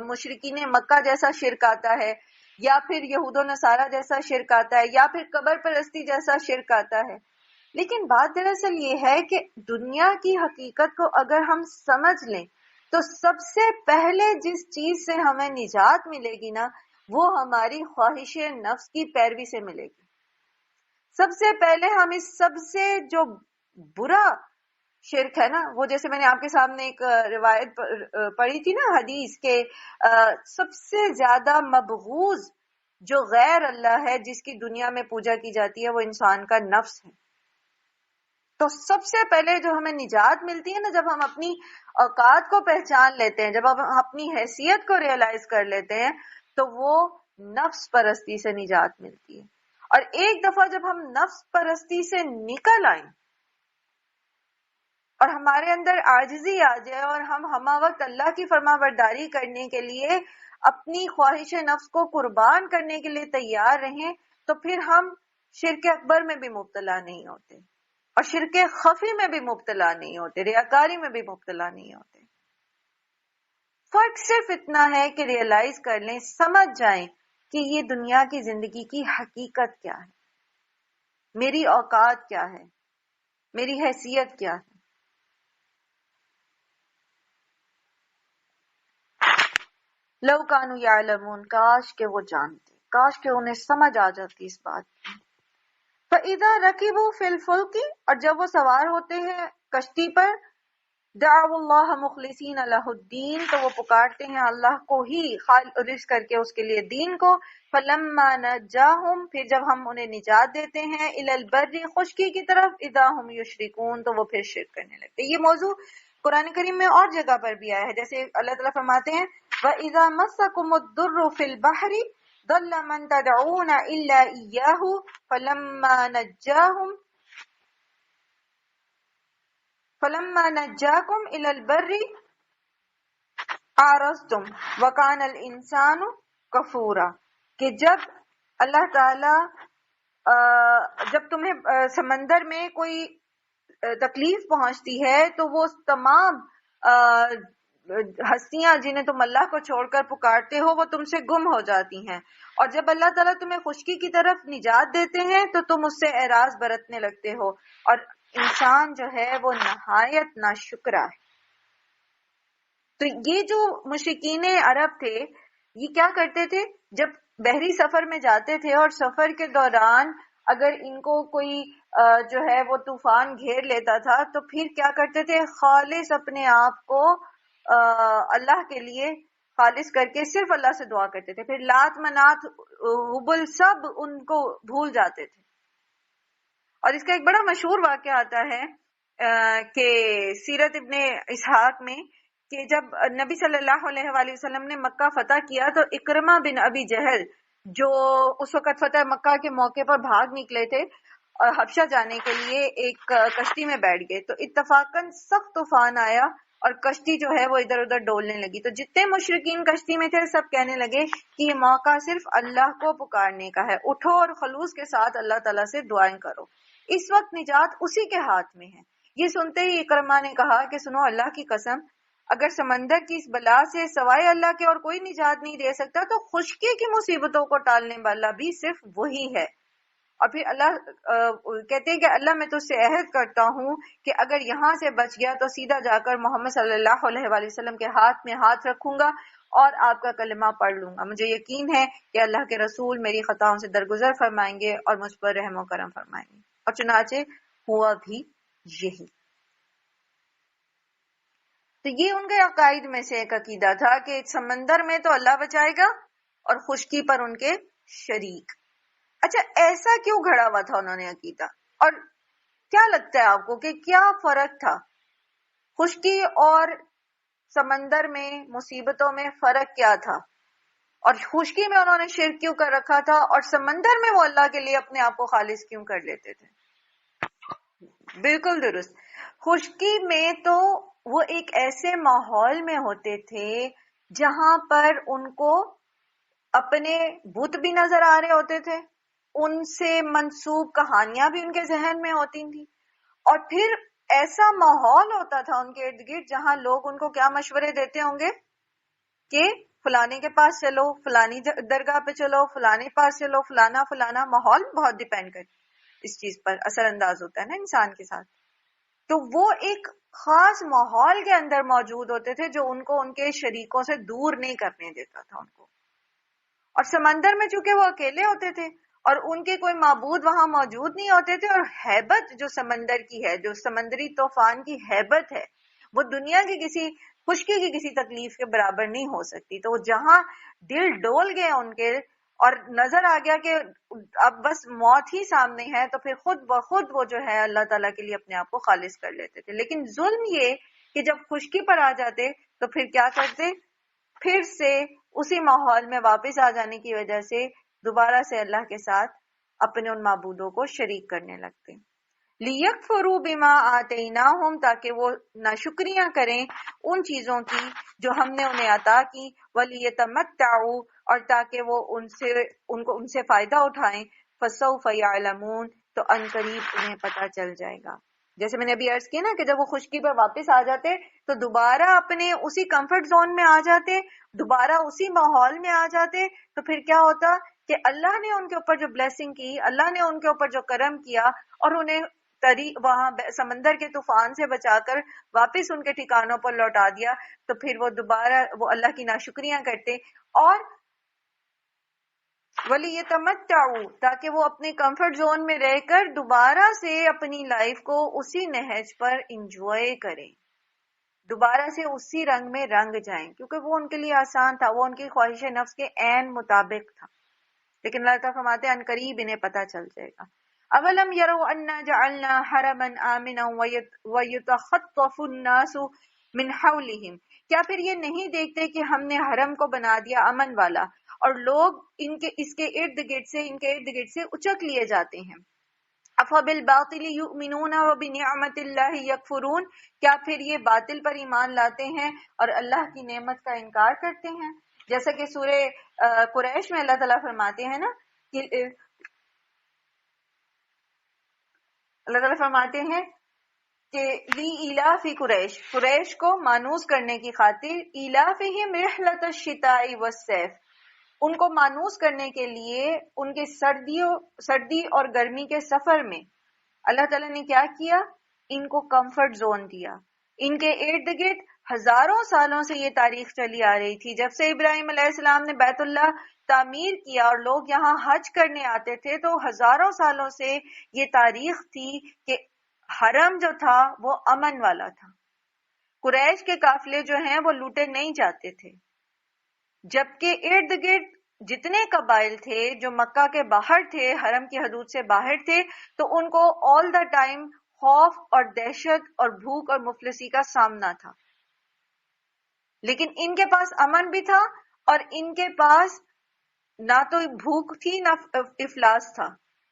مشرکین مکہ جیسا شرک آتا ہے، یا پھر یہود و نصارہ جیسا شرک آتا ہے، یا پھر قبر پرستی جیسا شرک آتا ہے. لیکن بات دراصل یہ ہے کہ دنیا کی حقیقت کو اگر ہم سمجھ لیں تو سب سے پہلے جس چیز سے ہمیں نجات ملے گی نا، وہ ہماری خواہش نفس کی پیروی سے ملے گی. سب سے پہلے ہم اس سب سے جو برا شرک ہے نا، وہ جیسے میں نے آپ کے سامنے ایک روایت پڑھی تھی نا، حدیث کے سب سے زیادہ مبغوض جو غیر اللہ ہے جس کی دنیا میں پوجا کی جاتی ہے، وہ انسان کا نفس ہے. تو سب سے پہلے جو ہمیں نجات ملتی ہے نا، جب ہم اپنی اوقات کو پہچان لیتے ہیں، جب ہم اپنی حیثیت کو ریئلائز کر لیتے ہیں، تو وہ نفس پرستی سے نجات ملتی ہے. اور ایک دفعہ جب ہم نفس پرستی سے نکل آئیں اور ہمارے اندر عاجزی آ جائے، اور ہم ہمہ وقت اللہ کی فرما برداری کرنے کے لیے اپنی خواہش نفس کو قربان کرنے کے لیے تیار رہیں، تو پھر ہم شرک اکبر میں بھی مبتلا نہیں ہوتے، اور شرک خفی میں بھی مبتلا نہیں ہوتے، ریاکاری میں بھی مبتلا نہیں ہوتے. فرق صرف اتنا ہے کہ ریئلائز کر لیں، سمجھ جائیں کہ یہ دنیا کی زندگی کی حقیقت کیا ہے، میری اوقات کیا ہے، میری حیثیت کیا ہے. لو کانوا یعلمون، کاش کہ وہ جانتے، کاش کہ انہیں سمجھ آ جاتی اس بات کی. فَإِذَا رَكِبُوا فِي الْفُلْكِ، اور جب وہ سوار ہوتے ہیں کشتی پر، دعوا اللہ مخلصین لہ الدین، تو وہ پکارتے ہیں اللہ کو ہی خالص کر کے اس کے لیے دین کو. فلما نجاہم، پھر جب ہم انہیں نجات دیتے ہیں، الی البر، خشکی کی طرف، اذا ہم یشرکون، تو وہ پھر شرک کرنے لگتے. یہ موضوع قرآن کریم میں اور جگہ پر بھی آیا ہے، جیسے اللہ تعالیٰ فرماتے ہیں وَإِذَا مَسَّكُمُ الضُّرُّ فِي الْبَحْرِ ضَلَّ مَن تَدْعُونَ إِلَّا إِيَّاهُ فَلَمَّا نَجَّاكُمْ إِلَى الْبَرِّ أَعْرَضْتُمْ وَكَانَ الْإِنسَانُ كَفُورًا، کہ جب اللہ تعالی جب تمہیں سمندر میں کوئی تکلیف پہنچتی ہے، تو وہ تمام ہستیاں جنہیں تم اللہ کو چھوڑ کر پکارتے ہو، وہ تم سے گم ہو جاتی ہیں. اور جب اللہ تعالیٰ تمہیں خشکی کی طرف نجات دیتے ہیں، تو تم اس سے اعراض برتنے لگتے ہو، اور انسان جو ہے وہ نہایت ناشکرا ہے. تو یہ جو مشرکین عرب تھے، یہ کیا کرتے تھے؟ جب بحری سفر میں جاتے تھے اور سفر کے دوران اگر ان کو کوئی جو ہے وہ طوفان گھیر لیتا تھا، تو پھر کیا کرتے تھے؟ خالص اپنے آپ کو اللہ کے لیے خالص کر کے صرف اللہ سے دعا کرتے تھے. پھر لات منات حبل سب ان کو بھول جاتے تھے. اور اس کا ایک بڑا مشہور واقعہ آتا ہے کہ سیرت ابن اسحاق میں، کہ جب نبی صلی اللہ علیہ وآلہ وسلم نے مکہ فتح کیا، تو اکرمہ بن ابی جہل جو اس وقت فتح مکہ کے موقع پر بھاگ نکلے تھے، اور حبشہ جانے کے لیے ایک کشتی میں بیٹھ گئے، تو اتفاقاً سخت طوفان آیا اور کشتی جو ہے وہ ادھر ادھر ڈولنے لگی. تو جتنے مشرکین کشتی میں تھے سب کہنے لگے کہ یہ موقع صرف اللہ کو پکارنے کا ہے، اٹھو اور خلوص کے ساتھ اللہ تعالیٰ سے دعائیں کرو، اس وقت نجات اسی کے ہاتھ میں ہے. یہ سنتے ہی اکرمہ نے کہا کہ سنو، اللہ کی قسم، اگر سمندر کی اس بلا سے سوائے اللہ کے اور کوئی نجات نہیں دے سکتا تو خشکی کی مصیبتوں کو ٹالنے والا بھی صرف وہی ہے. اور پھر اللہ کہتے ہیں کہ اللہ میں تجھ سے عہد کرتا ہوں کہ اگر یہاں سے بچ گیا تو سیدھا جا کر محمد صلی اللہ علیہ وآلہ وسلم کے ہاتھ میں ہاتھ رکھوں گا اور آپ کا کلمہ پڑھ لوں گا. مجھے یقین ہے کہ اللہ کے رسول میری خطاؤں سے درگزر فرمائیں گے اور مجھ پر رحم و کرم فرمائیں گے. اور چنانچہ ہوا بھی یہی. تو یہ ان کے عقائد میں سے ایک عقیدہ تھا کہ سمندر میں تو اللہ بچائے گا اور خشکی پر ان کے شریک. اچھا، ایسا کیوں گھڑا ہوا تھا انہوں نے عقیدہ؟ اور کیا لگتا ہے آپ کو کہ کیا فرق تھا خشکی اور سمندر میں مصیبتوں میں؟ فرق کیا تھا؟ اور خشکی میں انہوں نے شرک کیوں کر رکھا تھا اور سمندر میں وہ اللہ کے لیے اپنے آپ کو خالص کیوں کر لیتے تھے؟ بالکل درست. خشکی میں تو وہ ایک ایسے ماحول میں ہوتے تھے جہاں پر ان کو اپنے بت بھی نظر آ رہے ہوتے تھے، ان سے منسوب کہانیاں بھی ان کے ذہن میں ہوتی تھیں، اور پھر ایسا ماحول ہوتا تھا ان کے ارد گرد جہاں لوگ ان کو کیا مشورے دیتے ہوں گے کہ فلانے کے پاس چلو، فلانی درگاہ پہ چلو، فلانے پاس چلو، فلانا فلانا. ماحول بہت ڈیپینڈ کرتا اس چیز پر، اثر انداز ہوتا ہے نا انسان کے ساتھ. تو وہ ایک خاص ماحول کے اندر موجود ہوتے تھے جو ان کو ان کے شریکوں سے دور نہیں کرنے دیتا تھا ان کو. اور سمندر میں چونکہ وہ اکیلے ہوتے تھے اور ان کے کوئی معبود وہاں موجود نہیں ہوتے تھے، اور ہیبت جو سمندر کی ہے، جو سمندری طوفان کی ہیبت ہے، وہ دنیا کی کسی خشکی کی کسی تکلیف کے برابر نہیں ہو سکتی. تو جہاں دل ڈول گئے ان کے اور نظر آ گیا کہ اب بس موت ہی سامنے ہے، تو پھر خود بخود وہ جو ہے اللہ تعالیٰ کے لیے اپنے آپ کو خالص کر لیتے تھے. لیکن ظلم یہ کہ جب خشکی پر آ جاتے تو پھر کیا کرتے؟ پھر سے اسی ماحول میں واپس آ جانے کی وجہ سے دوبارہ سے اللہ کے ساتھ اپنے ان معبودوں کو شریک کرنے لگتے. لِيَكْفُرُوا بِمَا آتَيْنَاهُمْ، تاکہ وہ ناشکریاں کریں ان چیزوں کی جو ہم نے انہیں عطا کی، وَلِيَتَمَتَّعُوا، اور تاکہ وہ ان سے فائدہ اٹھائیں، فَسَوْفَ يَعْلَمُونَ، تو ان قریب انہیں پتہ چل جائے گا. جیسے میں نے ابھی عرض کیا نا کہ جب وہ خشکی پر واپس آ جاتے تو دوبارہ اپنے اسی کمفرٹ زون میں آ جاتے، دوبارہ اسی ماحول میں آ جاتے، تو پھر کیا ہوتا کہ اللہ نے ان کے اوپر جو بلیسنگ کی، اللہ نے ان کے اوپر جو کرم کیا اور انہیں وہاں سمندر کے طوفان سے بچا کر واپس ان کے ٹھکانوں پر لوٹا دیا، تو پھر وہ دوبارہ وہ اللہ کی ناشکریاں کرتے اور وَلِيَتَمَتَّعُوا، تاکہ وہ اپنے کمفرٹ زون میں رہ کر دوبارہ سے اپنی لائف کو اسی نہج پر انجوائے کریں، دوبارہ سے اسی رنگ میں رنگ جائیں، کیونکہ وہ ان کے لیے آسان تھا، وہ ان کی خواہش نفس کے عین مطابق تھا. لیکن اللہ تعالیٰ فرماتے ہیں عنقریب انہیں پتہ چل جائے گا. اولم یروا انا جعلنا حرما آمنا ویتخطف الناس من حولهم، کیا پھر یہ نہیں دیکھتے کہ ہم نے حرم کو بنا دیا امن والا اور لوگ اس کے ارد گرد سے اچک لیے جاتے ہیں. افبالباطل یؤمنون وبنعمت اللہ یکفرون، کیا پھر یہ باطل پر ایمان لاتے ہیں اور اللہ کی نعمت کا انکار کرتے ہیں؟ جیسا کہ سورہ قریش میں اللہ تعالیٰ فرماتے ہیں نا کہ اللہ تعالیٰ فرماتے ہیں کہ لی ایلافی قریش کو مانوس کرنے کی خاطر، ایلافہم رحلۃ الشتاء والصیف، ان کو مانوس کرنے کے لیے ان کے سردی اور گرمی کے سفر میں اللہ تعالیٰ نے کیا کیا؟ ان کو کمفرٹ زون دیا. ان کے ارد گرد ہزاروں سالوں سے یہ تاریخ چلی آ رہی تھی. جب سے ابراہیم علیہ السلام نے بیت اللہ تعمیر کیا اور لوگ یہاں حج کرنے آتے تھے، تو ہزاروں سالوں سے یہ تاریخ تھی کہ حرم جو تھا وہ امن والا تھا. قریش کے قافلے جو ہیں وہ لوٹے نہیں جاتے تھے، جبکہ ارد گرد جتنے قبائل تھے جو مکہ کے باہر تھے، حرم کی حدود سے باہر تھے، تو ان کو آل دا ٹائم خوف اور دہشت اور بھوک اور مفلسی کا سامنا تھا. لیکن ان کے پاس امن بھی تھا اور ان کے پاس نہ تو بھوک تھی نہ افلاس تھا.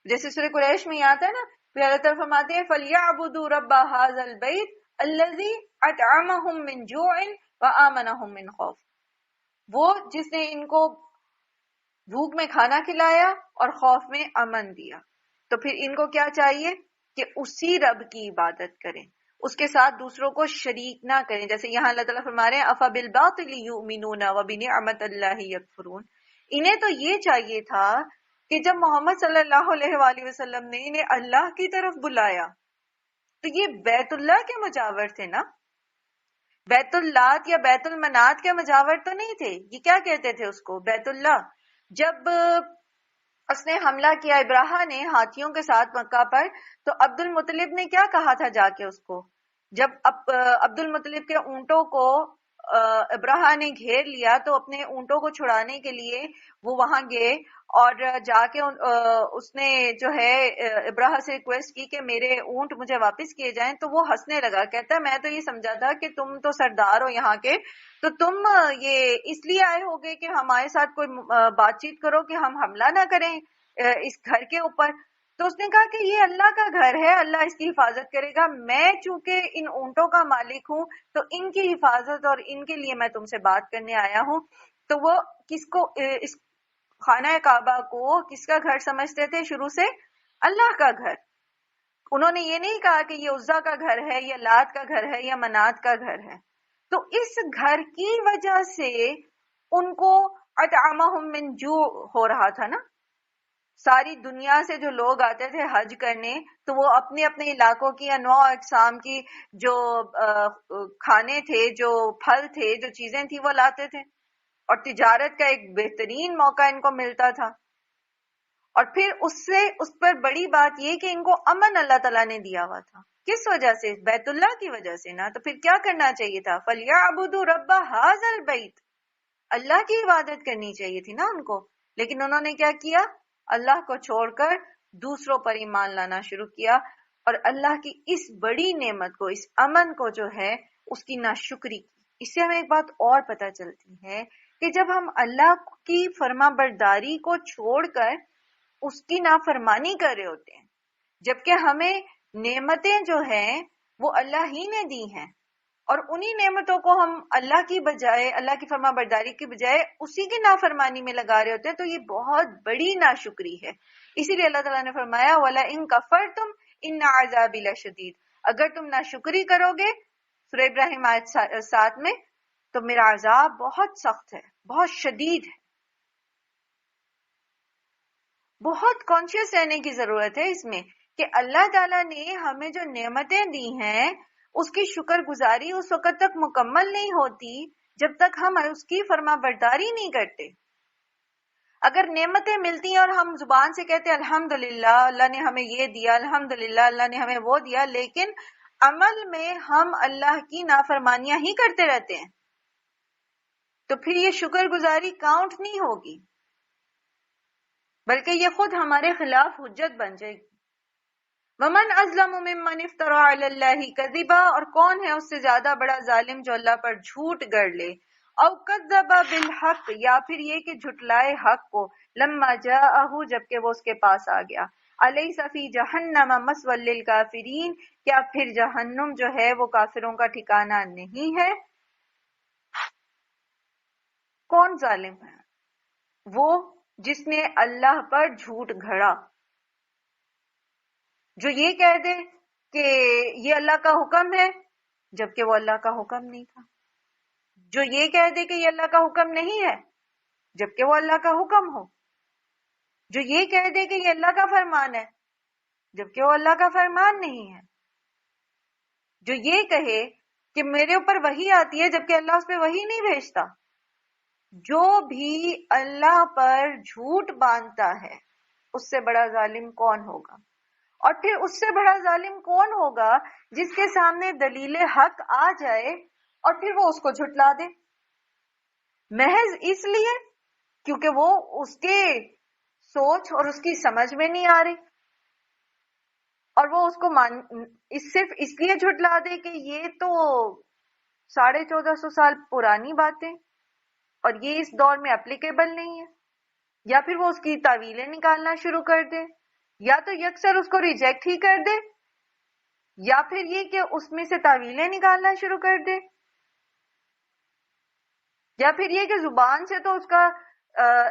جیسے سورہ قریش میں یہ آتا ہے نا پھر اللہ تعالیٰ فرماتے ہیں فَلْيَعْبُدُوا رَبَّ هَذَا الْبَيْتِ الَّذِي أَطْعَمَهُم مِّن جُوعٍ وَآمَنَهُم مِّن خَوْفٍ، وہ جس نے ان کو بھوک میں کھانا کھلایا اور خوف میں امن دیا. تو پھر ان کو کیا چاہیے کہ اسی رب کی عبادت کریں، اس کے ساتھ دوسروں کو شریک نہ کریں. جیسے یہاں اللہ تعالیٰ فرما رہے ہیں أَفَبِالْبَاطِلِ يُؤْمِنُونَ وَبِنِعْمَةِ اللَّهِ يَكْفُرُونَ. انہیں تو یہ چاہیے تھا کہ جب محمد صلی اللہ علیہ وآلہ وسلم نے انہیں اللہ کی طرف بلایا تو یہ بیت اللہ کے مجاور تھے نا، بیت اللات یا بیت المنات کے مجاور تو نہیں تھے. یہ کیا کہتے تھے اس کو؟ بیت اللہ. جب اس نے حملہ کیا ابراہا نے ہاتھیوں کے ساتھ مکہ پر، تو عبد المطلب نے کیا کہا تھا جا کے اس کو؟ جب عبد المطلب کے اونٹوں کو ابراہا نے گھیر لیا تو اپنے اونٹوں کو چھڑانے کے لیے وہ وہاں گئے اور جا کے اس نے جو ہے ابراہا سے ریکویسٹ کی کہ میرے اونٹ مجھے واپس کیے جائیں. تو وہ ہنسنے لگا، کہتا ہے میں تو یہ سمجھا تھا کہ تم تو سردار ہو یہاں کے، تو تم یہ اس لیے آئے ہوگے کہ ہمارے ساتھ کوئی بات چیت کرو کہ ہم حملہ نہ کریں اس گھر کے اوپر. تو اس نے کہا کہ یہ اللہ کا گھر ہے، اللہ اس کی حفاظت کرے گا. میں چونکہ ان اونٹوں کا مالک ہوں تو ان کی حفاظت اور ان کے لیے میں تم سے بات کرنے آیا ہوں. تو وہ کس کو، اس خانہ کعبہ کو کس کا گھر سمجھتے تھے شروع سے؟ اللہ کا گھر. انہوں نے یہ نہیں کہا کہ یہ عزا کا گھر ہے یا لات کا گھر ہے یا منات کا گھر ہے. تو اس گھر کی وجہ سے ان کو اطعمہم من جوع ہو رہا تھا نا. ساری دنیا سے جو لوگ آتے تھے حج کرنے تو وہ اپنے اپنے علاقوں کی انواع اقسام کی جو کھانے تھے، جو پھل تھے، جو چیزیں تھیں وہ لاتے تھے، اور تجارت کا ایک بہترین موقع ان کو ملتا تھا. اور پھر اس پر بڑی بات یہ کہ ان کو امن اللہ تعالیٰ نے دیا ہوا تھا. کس وجہ سے؟ بیت اللہ کی وجہ سے نا. تو پھر کیا کرنا چاہیے تھا؟ فَلْيَعْبُدُوا رَبَّ هَذَا الْبَيْتِ، اللہ کی عبادت کرنی چاہیے تھی نا ان کو. لیکن انہوں نے کیا کیا؟ اللہ کو چھوڑ کر دوسروں پر ایمان لانا شروع کیا، اور اللہ کی اس بڑی نعمت کو، اس امن کو جو ہے اس کی ناشکری کی. اس سے ہمیں ایک بات اور پتہ چلتی ہے کہ جب ہم اللہ کی فرما برداری کو چھوڑ کر اس کی نافرمانی کر رہے ہوتے ہیں، جبکہ ہمیں نعمتیں جو ہیں وہ اللہ ہی نے دی ہیں، اور انہی نعمتوں کو ہم اللہ کی بجائے، اللہ کی فرما برداری کی بجائے اسی کی نافرمانی میں لگا رہے ہوتے ہیں، تو یہ بہت بڑی ناشکری ہے. اسی لیے اللہ تعالیٰ نے فرمایا وَلَئِن كَفَرْتُمْ إِنَّ عَذَابِي لَشَدِيدٌ. اگر تم ناشکری کرو گے، سورہ ابراہیم آیت 7 میں، تو میرا عذاب بہت سخت ہے، بہت شدید ہے. بہت کانشیس رہنے کی ضرورت ہے اس میں کہ اللہ تعالیٰ نے ہمیں جو نعمتیں دی ہیں اس کی شکر گزاری اس وقت تک مکمل نہیں ہوتی جب تک ہم اس کی فرما برداری نہیں کرتے. اگر نعمتیں ملتی ہیں اور ہم زبان سے کہتے ہیں الحمدللہ اللہ نے ہمیں یہ دیا، الحمدللہ اللہ نے ہمیں وہ دیا، لیکن عمل میں ہم اللہ کی نافرمانیاں ہی کرتے رہتے ہیں، تو پھر یہ شکر گزاری کاؤنٹ نہیں ہوگی، بلکہ یہ خود ہمارے خلاف حجت بن جائے گی. وَمَنْ أَظْلَمُ مِمَّنِ افْتَرَىٰ عَلَى اللَّهِ كَذِبًا، اور کون ہے اس سے زیادہ بڑا ظالم جو اللہ پر جھوٹ گڑ لے. أَوْ كَذَّبَ بِالْحَقِّ، یا پھر یہ کہ جھٹلائے حق کو، لَمَّا جَاءَهُ، جبکہ وہ اس کے پاس آ گیا. أَلَيْسَ فِي جَهَنَّمَ مَثْوًى لِّلْكَافِرِينَ، کیا پھر جہنم جو ہے وہ کافروں کا ٹھکانہ نہیں ہے؟ کون ظالم ہے؟ وہ جس نے اللہ پر جھوٹ گھڑا، جو یہ کہہ دے کہ یہ اللہ کا حکم ہے جبکہ وہ اللہ کا حکم نہیں تھا، جو یہ کہہ دے کہ یہ اللہ کا حکم نہیں ہے جبکہ وہ اللہ کا حکم ہو، جو یہ کہہ دے کہ یہ اللہ کا فرمان ہے جبکہ وہ اللہ کا فرمان نہیں ہے، جو یہ کہے کہ میرے اوپر وحی آتی ہے جبکہ اللہ اس پہ وحی نہیں بھیجتا. جو بھی اللہ پر جھوٹ باندھتا ہے اس سے بڑا ظالم کون ہوگا؟ اور پھر اس سے بڑا ظالم کون ہوگا جس کے سامنے دلیل حق آ جائے اور پھر وہ اس کو جھٹلا دے، محض اس لیے کیونکہ وہ اس کے سوچ اور اس کی سمجھ میں نہیں آ رہی، اور وہ اس کو صرف اس لیے جھٹلا دے کہ یہ تو 1450 سال پرانی باتیں اور یہ اس دور میں اپلیکیبل نہیں ہے، یا پھر وہ اس کی تعویلیں نکالنا شروع کر دے یا تو یکسر اس کو ریجیکٹ ہی کر دے، یا پھر یہ کہ اس میں سے تعویلیں نکالنا شروع کر دے، یا پھر یہ کہ زبان سے تو اس کا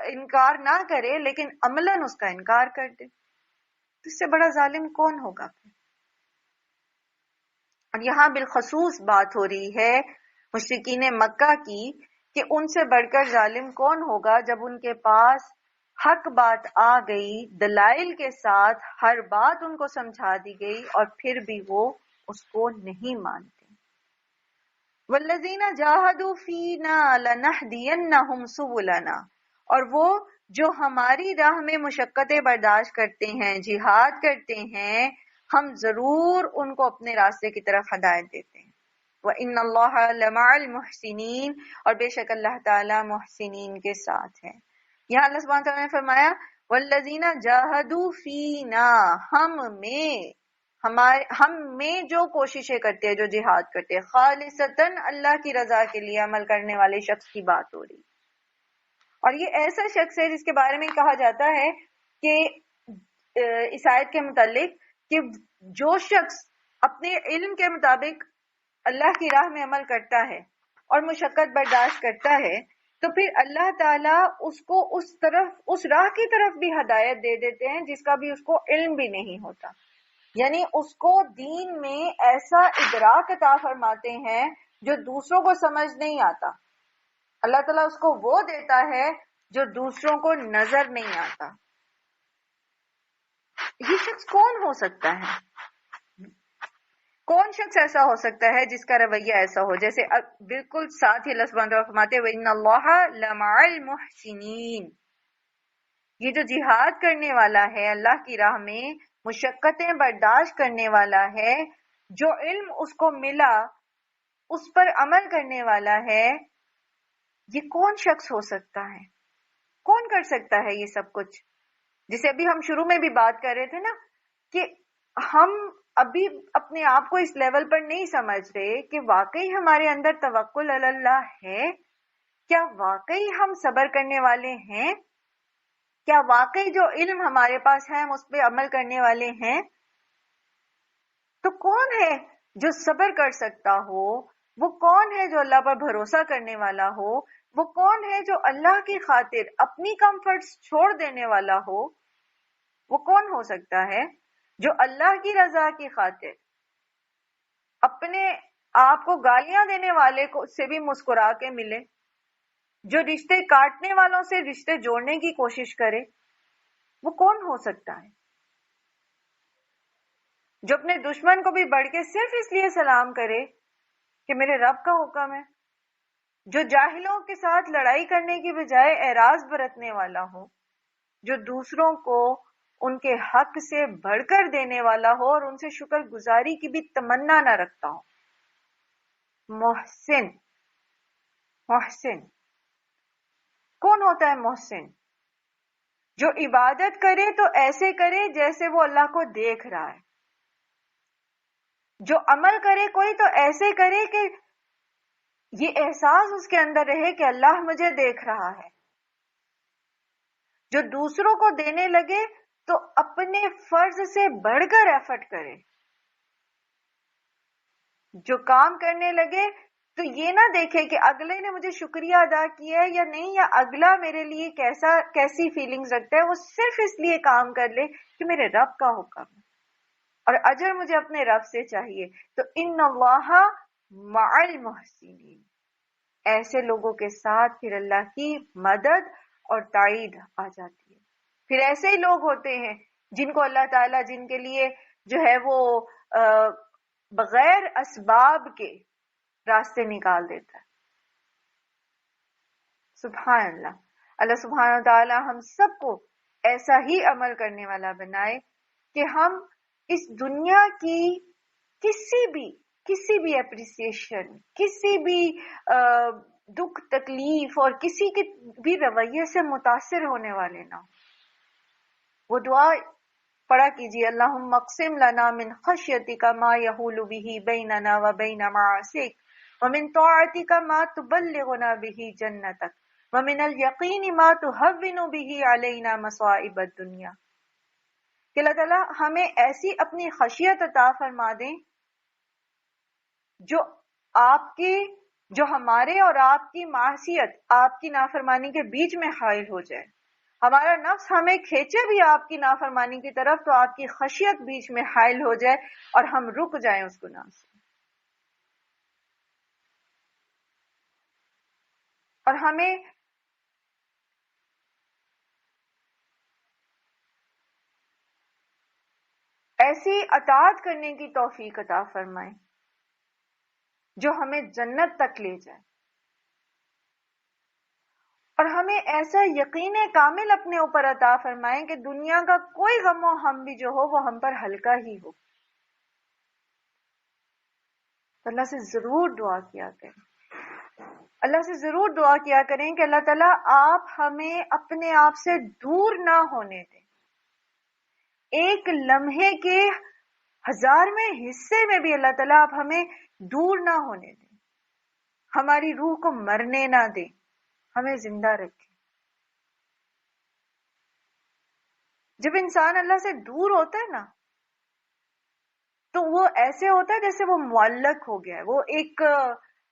انکار نہ کرے لیکن عملاً اس کا انکار کر دے. تو اس سے بڑا ظالم کون ہوگا پھر؟ اور یہاں بالخصوص بات ہو رہی ہے مشرکین مکہ کی کہ ان سے بڑھ کر ظالم کون ہوگا جب ان کے پاس حق بات آ گئی، دلائل کے ساتھ ہر بات ان کو سمجھا دی گئی اور پھر بھی وہ اس کو نہیں مانتے. والذین جاہدوا فینا لنہدینہم سبلنا، اور وہ جو ہماری راہ میں مشقتیں برداشت کرتے ہیں، جہاد کرتے ہیں، ہم ضرور ان کو اپنے راستے کی طرف ہدایت دیتے ہیں. وَإِنَّ اللَّهَ لَمَعَ الْمُحْسِنِينَ، اور بے شک اللہ تعالی محسنین کے ساتھ ہے. یہاں اللہ سبحانہ تعالیٰ نے فرمایا والذین جاہدوا فینا، ہم میں جو کوششیں کرتے ہیں، جو جہاد کرتے ہیں، خالصتاً اللہ کی رضا کے لیے عمل کرنے والے شخص کی بات ہو رہی. اور یہ ایسا شخص ہے جس کے بارے میں کہا جاتا ہے کہ اس آیت کے متعلق کہ جو شخص اپنے علم کے مطابق اللہ کی راہ میں عمل کرتا ہے اور مشقت برداشت کرتا ہے تو پھر اللہ تعالیٰ اس کو اس راہ کی طرف بھی ہدایت دے دیتے ہیں جس کا بھی اس کو علم بھی نہیں ہوتا. یعنی اس کو دین میں ایسا ادراک عطا فرماتے ہیں جو دوسروں کو سمجھ نہیں آتا. اللہ تعالیٰ اس کو وہ دیتا ہے جو دوسروں کو نظر نہیں آتا. یہ شخص کون ہو سکتا ہے؟ کون شخص ایسا ہو سکتا ہے جس کا رویہ ایسا ہو؟ جیسے بالکل ساتھ ہی اللہ سبحانہ وتعالیٰ فرماتے ہیں وَإِنَّ اللَّهَ لَمَعَ الْمُحْسِنِينَ، یہ جو جہاد کرنے والا ہے اللہ کی راہ میں، مشقتیں برداشت کرنے والا ہے، جو علم اس کو ملا اس پر عمل کرنے والا ہے، یہ کون شخص ہو سکتا ہے؟ کون کر سکتا ہے یہ سب کچھ؟ جسے ابھی ہم شروع میں بھی بات کر رہے تھے نا کہ ہم ابھی اپنے آپ کو اس لیول پر نہیں سمجھ رہے کہ واقعی ہمارے اندر توکل علی اللہ ہے. کیا واقعی ہم صبر کرنے والے ہیں؟ کیا واقعی جو علم ہمارے پاس ہے ہم اس پہ عمل کرنے والے ہیں؟ تو کون ہے جو صبر کر سکتا ہو؟ وہ کون ہے جو اللہ پر بھروسہ کرنے والا ہو؟ وہ کون ہے جو اللہ کی خاطر اپنی کمفرٹس چھوڑ دینے والا ہو؟ وہ کون ہو سکتا ہے جو اللہ کی رضا کی خاطر اپنے آپ کو گالیاں دینے والے کو سے بھی مسکرا کے ملے، جو رشتے کاٹنے والوں سے رشتے جوڑنے کی کوشش کرے؟ وہ کون ہو سکتا ہے جو اپنے دشمن کو بھی بڑھ کے صرف اس لیے سلام کرے کہ میرے رب کا حکم ہے، جو جاہلوں کے ساتھ لڑائی کرنے کی بجائے اعراض برتنے والا ہو، جو دوسروں کو ان کے حق سے بڑھ کر دینے والا ہو اور ان سے شکر گزاری کی بھی تمنا نہ رکھتا ہو. محسن. محسن کون ہوتا ہے؟ محسن جو عبادت کرے تو ایسے کرے جیسے وہ اللہ کو دیکھ رہا ہے، جو عمل کرے کوئی تو ایسے کرے کہ یہ احساس اس کے اندر رہے کہ اللہ مجھے دیکھ رہا ہے، جو دوسروں کو دینے لگے تو اپنے فرض سے بڑھ کر ایفرٹ کرے، جو کام کرنے لگے تو یہ نہ دیکھے کہ اگلے نے مجھے شکریہ ادا کیا ہے یا نہیں، یا اگلا میرے لیے کیسی فیلنگز رکھتا ہے، وہ صرف اس لیے کام کر لے کہ میرے رب کا حکم ہے اور اجر مجھے اپنے رب سے چاہیے. تو ان اللہ مع المحسنین، ایسے لوگوں کے ساتھ پھر اللہ کی مدد اور تائید آ جاتی ہے. پھر ایسے ہی لوگ ہوتے ہیں جن کو اللہ تعالیٰ جن کے لیے جو ہے وہ بغیر اسباب کے راستے نکال دیتا ہے. سبحان اللہ. اللہ سبحانہ تعالیٰ ہم سب کو ایسا ہی عمل کرنے والا بنائے کہ ہم اس دنیا کی کسی بھی اپریسیشن، کسی بھی دکھ تکلیف اور کسی کے بھی رویے سے متاثر ہونے والے نہ ہوں. وہ دعا پڑھا کیجیے اللہم اقسم لنا من خشیتک ما یحول به بیننا وبین معاصیک ومن طاعتک ما تبلغنا به جنتک ومن الیقین ما تهون به علینا مصائب الدنیا. کہ اللہ تعالیٰ ہمیں ایسی اپنی خشیت عطا فرما دیں جو ہمارے اور آپ کی معصیت، آپ کی نافرمانی کے بیچ میں حائل ہو جائے. ہمارا نفس ہمیں کھینچے بھی آپ کی نافرمانی کی طرف تو آپ کی خشیت بیچ میں حائل ہو جائے اور ہم رک جائیں اس گناہ سے. اور ہمیں ایسی اطاعت کرنے کی توفیق عطا فرمائے جو ہمیں جنت تک لے جائے، اور ہمیں ایسا یقین کامل اپنے اوپر عطا فرمائے کہ دنیا کا کوئی غم و ہم بھی جو ہو وہ ہم پر ہلکا ہی ہو. تو اللہ سے ضرور دعا کیا کریں، اللہ سے ضرور دعا کیا کریں کہ اللہ تعالیٰ آپ ہمیں اپنے آپ سے دور نہ ہونے دیں. ایک لمحے کے 1000ویں حصے میں بھی اللہ تعالیٰ آپ ہمیں دور نہ ہونے دیں، ہماری روح کو مرنے نہ دیں، ہمیں زندہ رکھیں. جب انسان اللہ سے دور ہوتا ہے نا تو وہ ایسے ہوتا ہے جیسے وہ معلق ہو گیا ہے. وہ ایک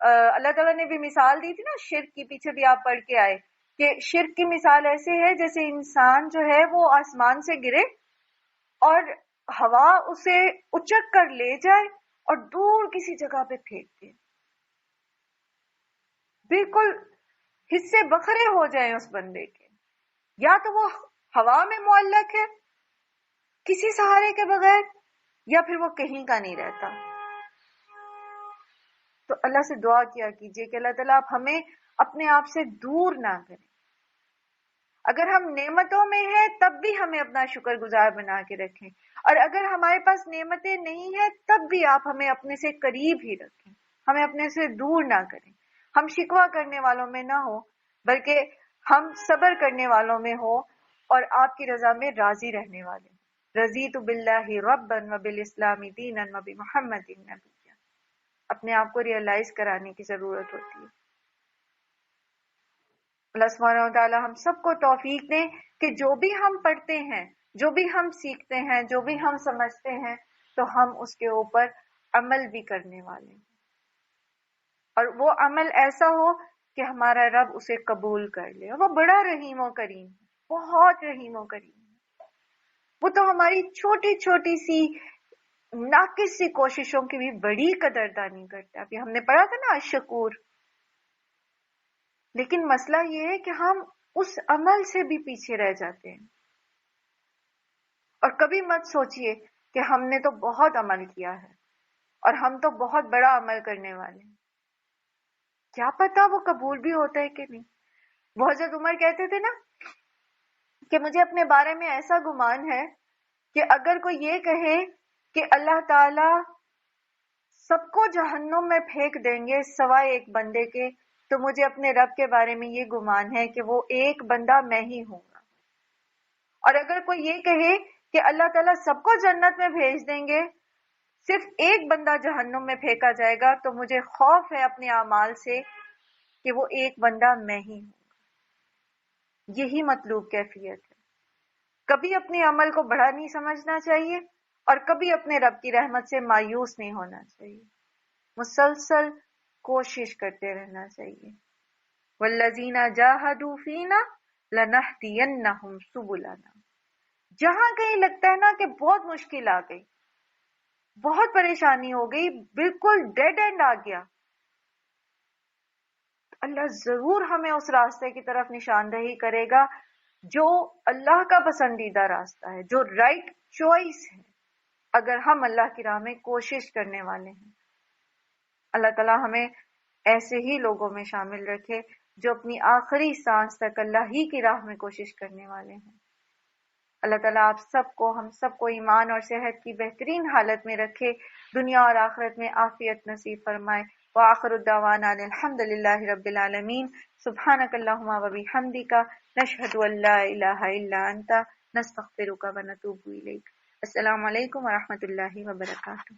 اللہ تعالیٰ نے بھی مثال دی تھی نا شرک کی، پیچھے بھی آپ پڑھ کے آئے کہ شرک کی مثال ایسے ہے جیسے انسان جو ہے وہ آسمان سے گرے اور ہوا اسے اچک کر لے جائے اور دور کسی جگہ پہ پھینک دے، بالکل حصے بکھرے ہو جائیں اس بندے کے. یا تو وہ ہوا میں معلق ہے کسی سہارے کے بغیر، یا پھر وہ کہیں کا نہیں رہتا. تو اللہ سے دعا کیا کیجئے کہ اللہ تعالیٰ آپ ہمیں اپنے آپ سے دور نہ کریں. اگر ہم نعمتوں میں ہیں تب بھی ہمیں اپنا شکر گزار بنا کے رکھیں، اور اگر ہمارے پاس نعمتیں نہیں ہیں تب بھی آپ ہمیں اپنے سے قریب ہی رکھیں، ہمیں اپنے سے دور نہ کریں. ہم شکوہ کرنے والوں میں نہ ہو بلکہ ہم صبر کرنے والوں میں ہو اور آپ کی رضا میں راضی رہنے والے. رضیت باللہ ربا وبالاسلام دینا وبمحمد نبیا. اپنے آپ کو ریئلائز کرانے کی ضرورت ہوتی ہے. اللہ سبحانہ و تعالی ہم سب کو توفیق دیں کہ جو بھی ہم پڑھتے ہیں، جو بھی ہم سیکھتے ہیں، جو بھی ہم سمجھتے ہیں تو ہم اس کے اوپر عمل بھی کرنے والے ہیں، اور وہ عمل ایسا ہو کہ ہمارا رب اسے قبول کر لے. وہ بڑا رحیم و کریم، بہت رحیم و کریم. وہ تو ہماری چھوٹی چھوٹی سی ناقص سی کوششوں کی بھی بڑی قدردانی کرتا ہے. ابھی ہم نے پڑھا تھا نا الشکور. لیکن مسئلہ یہ ہے کہ ہم اس عمل سے بھی پیچھے رہ جاتے ہیں. اور کبھی مت سوچئے کہ ہم نے تو بہت عمل کیا ہے اور ہم تو بہت بڑا عمل کرنے والے ہیں. کیا پتا وہ قبول بھی ہوتا ہے کہ نہیں. وہ حضرت عمر کہتے تھے نا کہ مجھے اپنے بارے میں ایسا گمان ہے کہ اگر کوئی یہ کہے کہ اللہ تعالی سب کو جہنم میں پھینک دیں گے سوائے ایک بندے کے، تو مجھے اپنے رب کے بارے میں یہ گمان ہے کہ وہ ایک بندہ میں ہی ہوں گا. اور اگر کوئی یہ کہے کہ اللہ تعالیٰ سب کو جنت میں بھیج دیں گے، صرف ایک بندہ جہنم میں پھینکا جائے گا، تو مجھے خوف ہے اپنے اعمال سے کہ وہ ایک بندہ میں ہی ہوں. یہی مطلوب کیفیت ہے. کبھی اپنے عمل کو بڑا نہیں سمجھنا چاہیے اور کبھی اپنے رب کی رحمت سے مایوس نہیں ہونا چاہیے. مسلسل کوشش کرتے رہنا چاہیے. والذین جاہدوا فینا لنہدینہم سبلنا. جہاں کہیں لگتا ہے نا کہ بہت مشکل آ گئی، بہت پریشانی ہو گئی، بالکل ڈیڈ اینڈ آ گیا، اللہ ضرور ہمیں اس راستے کی طرف نشاندہی کرے گا جو اللہ کا پسندیدہ راستہ ہے، جو رائٹ چوائس ہے، اگر ہم اللہ کی راہ میں کوشش کرنے والے ہیں. اللہ تعالی ہمیں ایسے ہی لوگوں میں شامل رکھے جو اپنی آخری سانس تک اللہ ہی کی راہ میں کوشش کرنے والے ہیں. اللہ تعالیٰ آپ سب کو، ہم سب کو ایمان اور صحت کی بہترین حالت میں رکھے، دنیا اور آخرت میں عافیت نصیب فرمائے. وآخر الدعوانا الحمد للہ رب العالمین. سبحانک اللہم و بحمدک، نشہد ان لا الہ الا انت، نستغفرک و نتوب الیک. السلام علیکم ورحمۃ اللہ وبرکاتہ.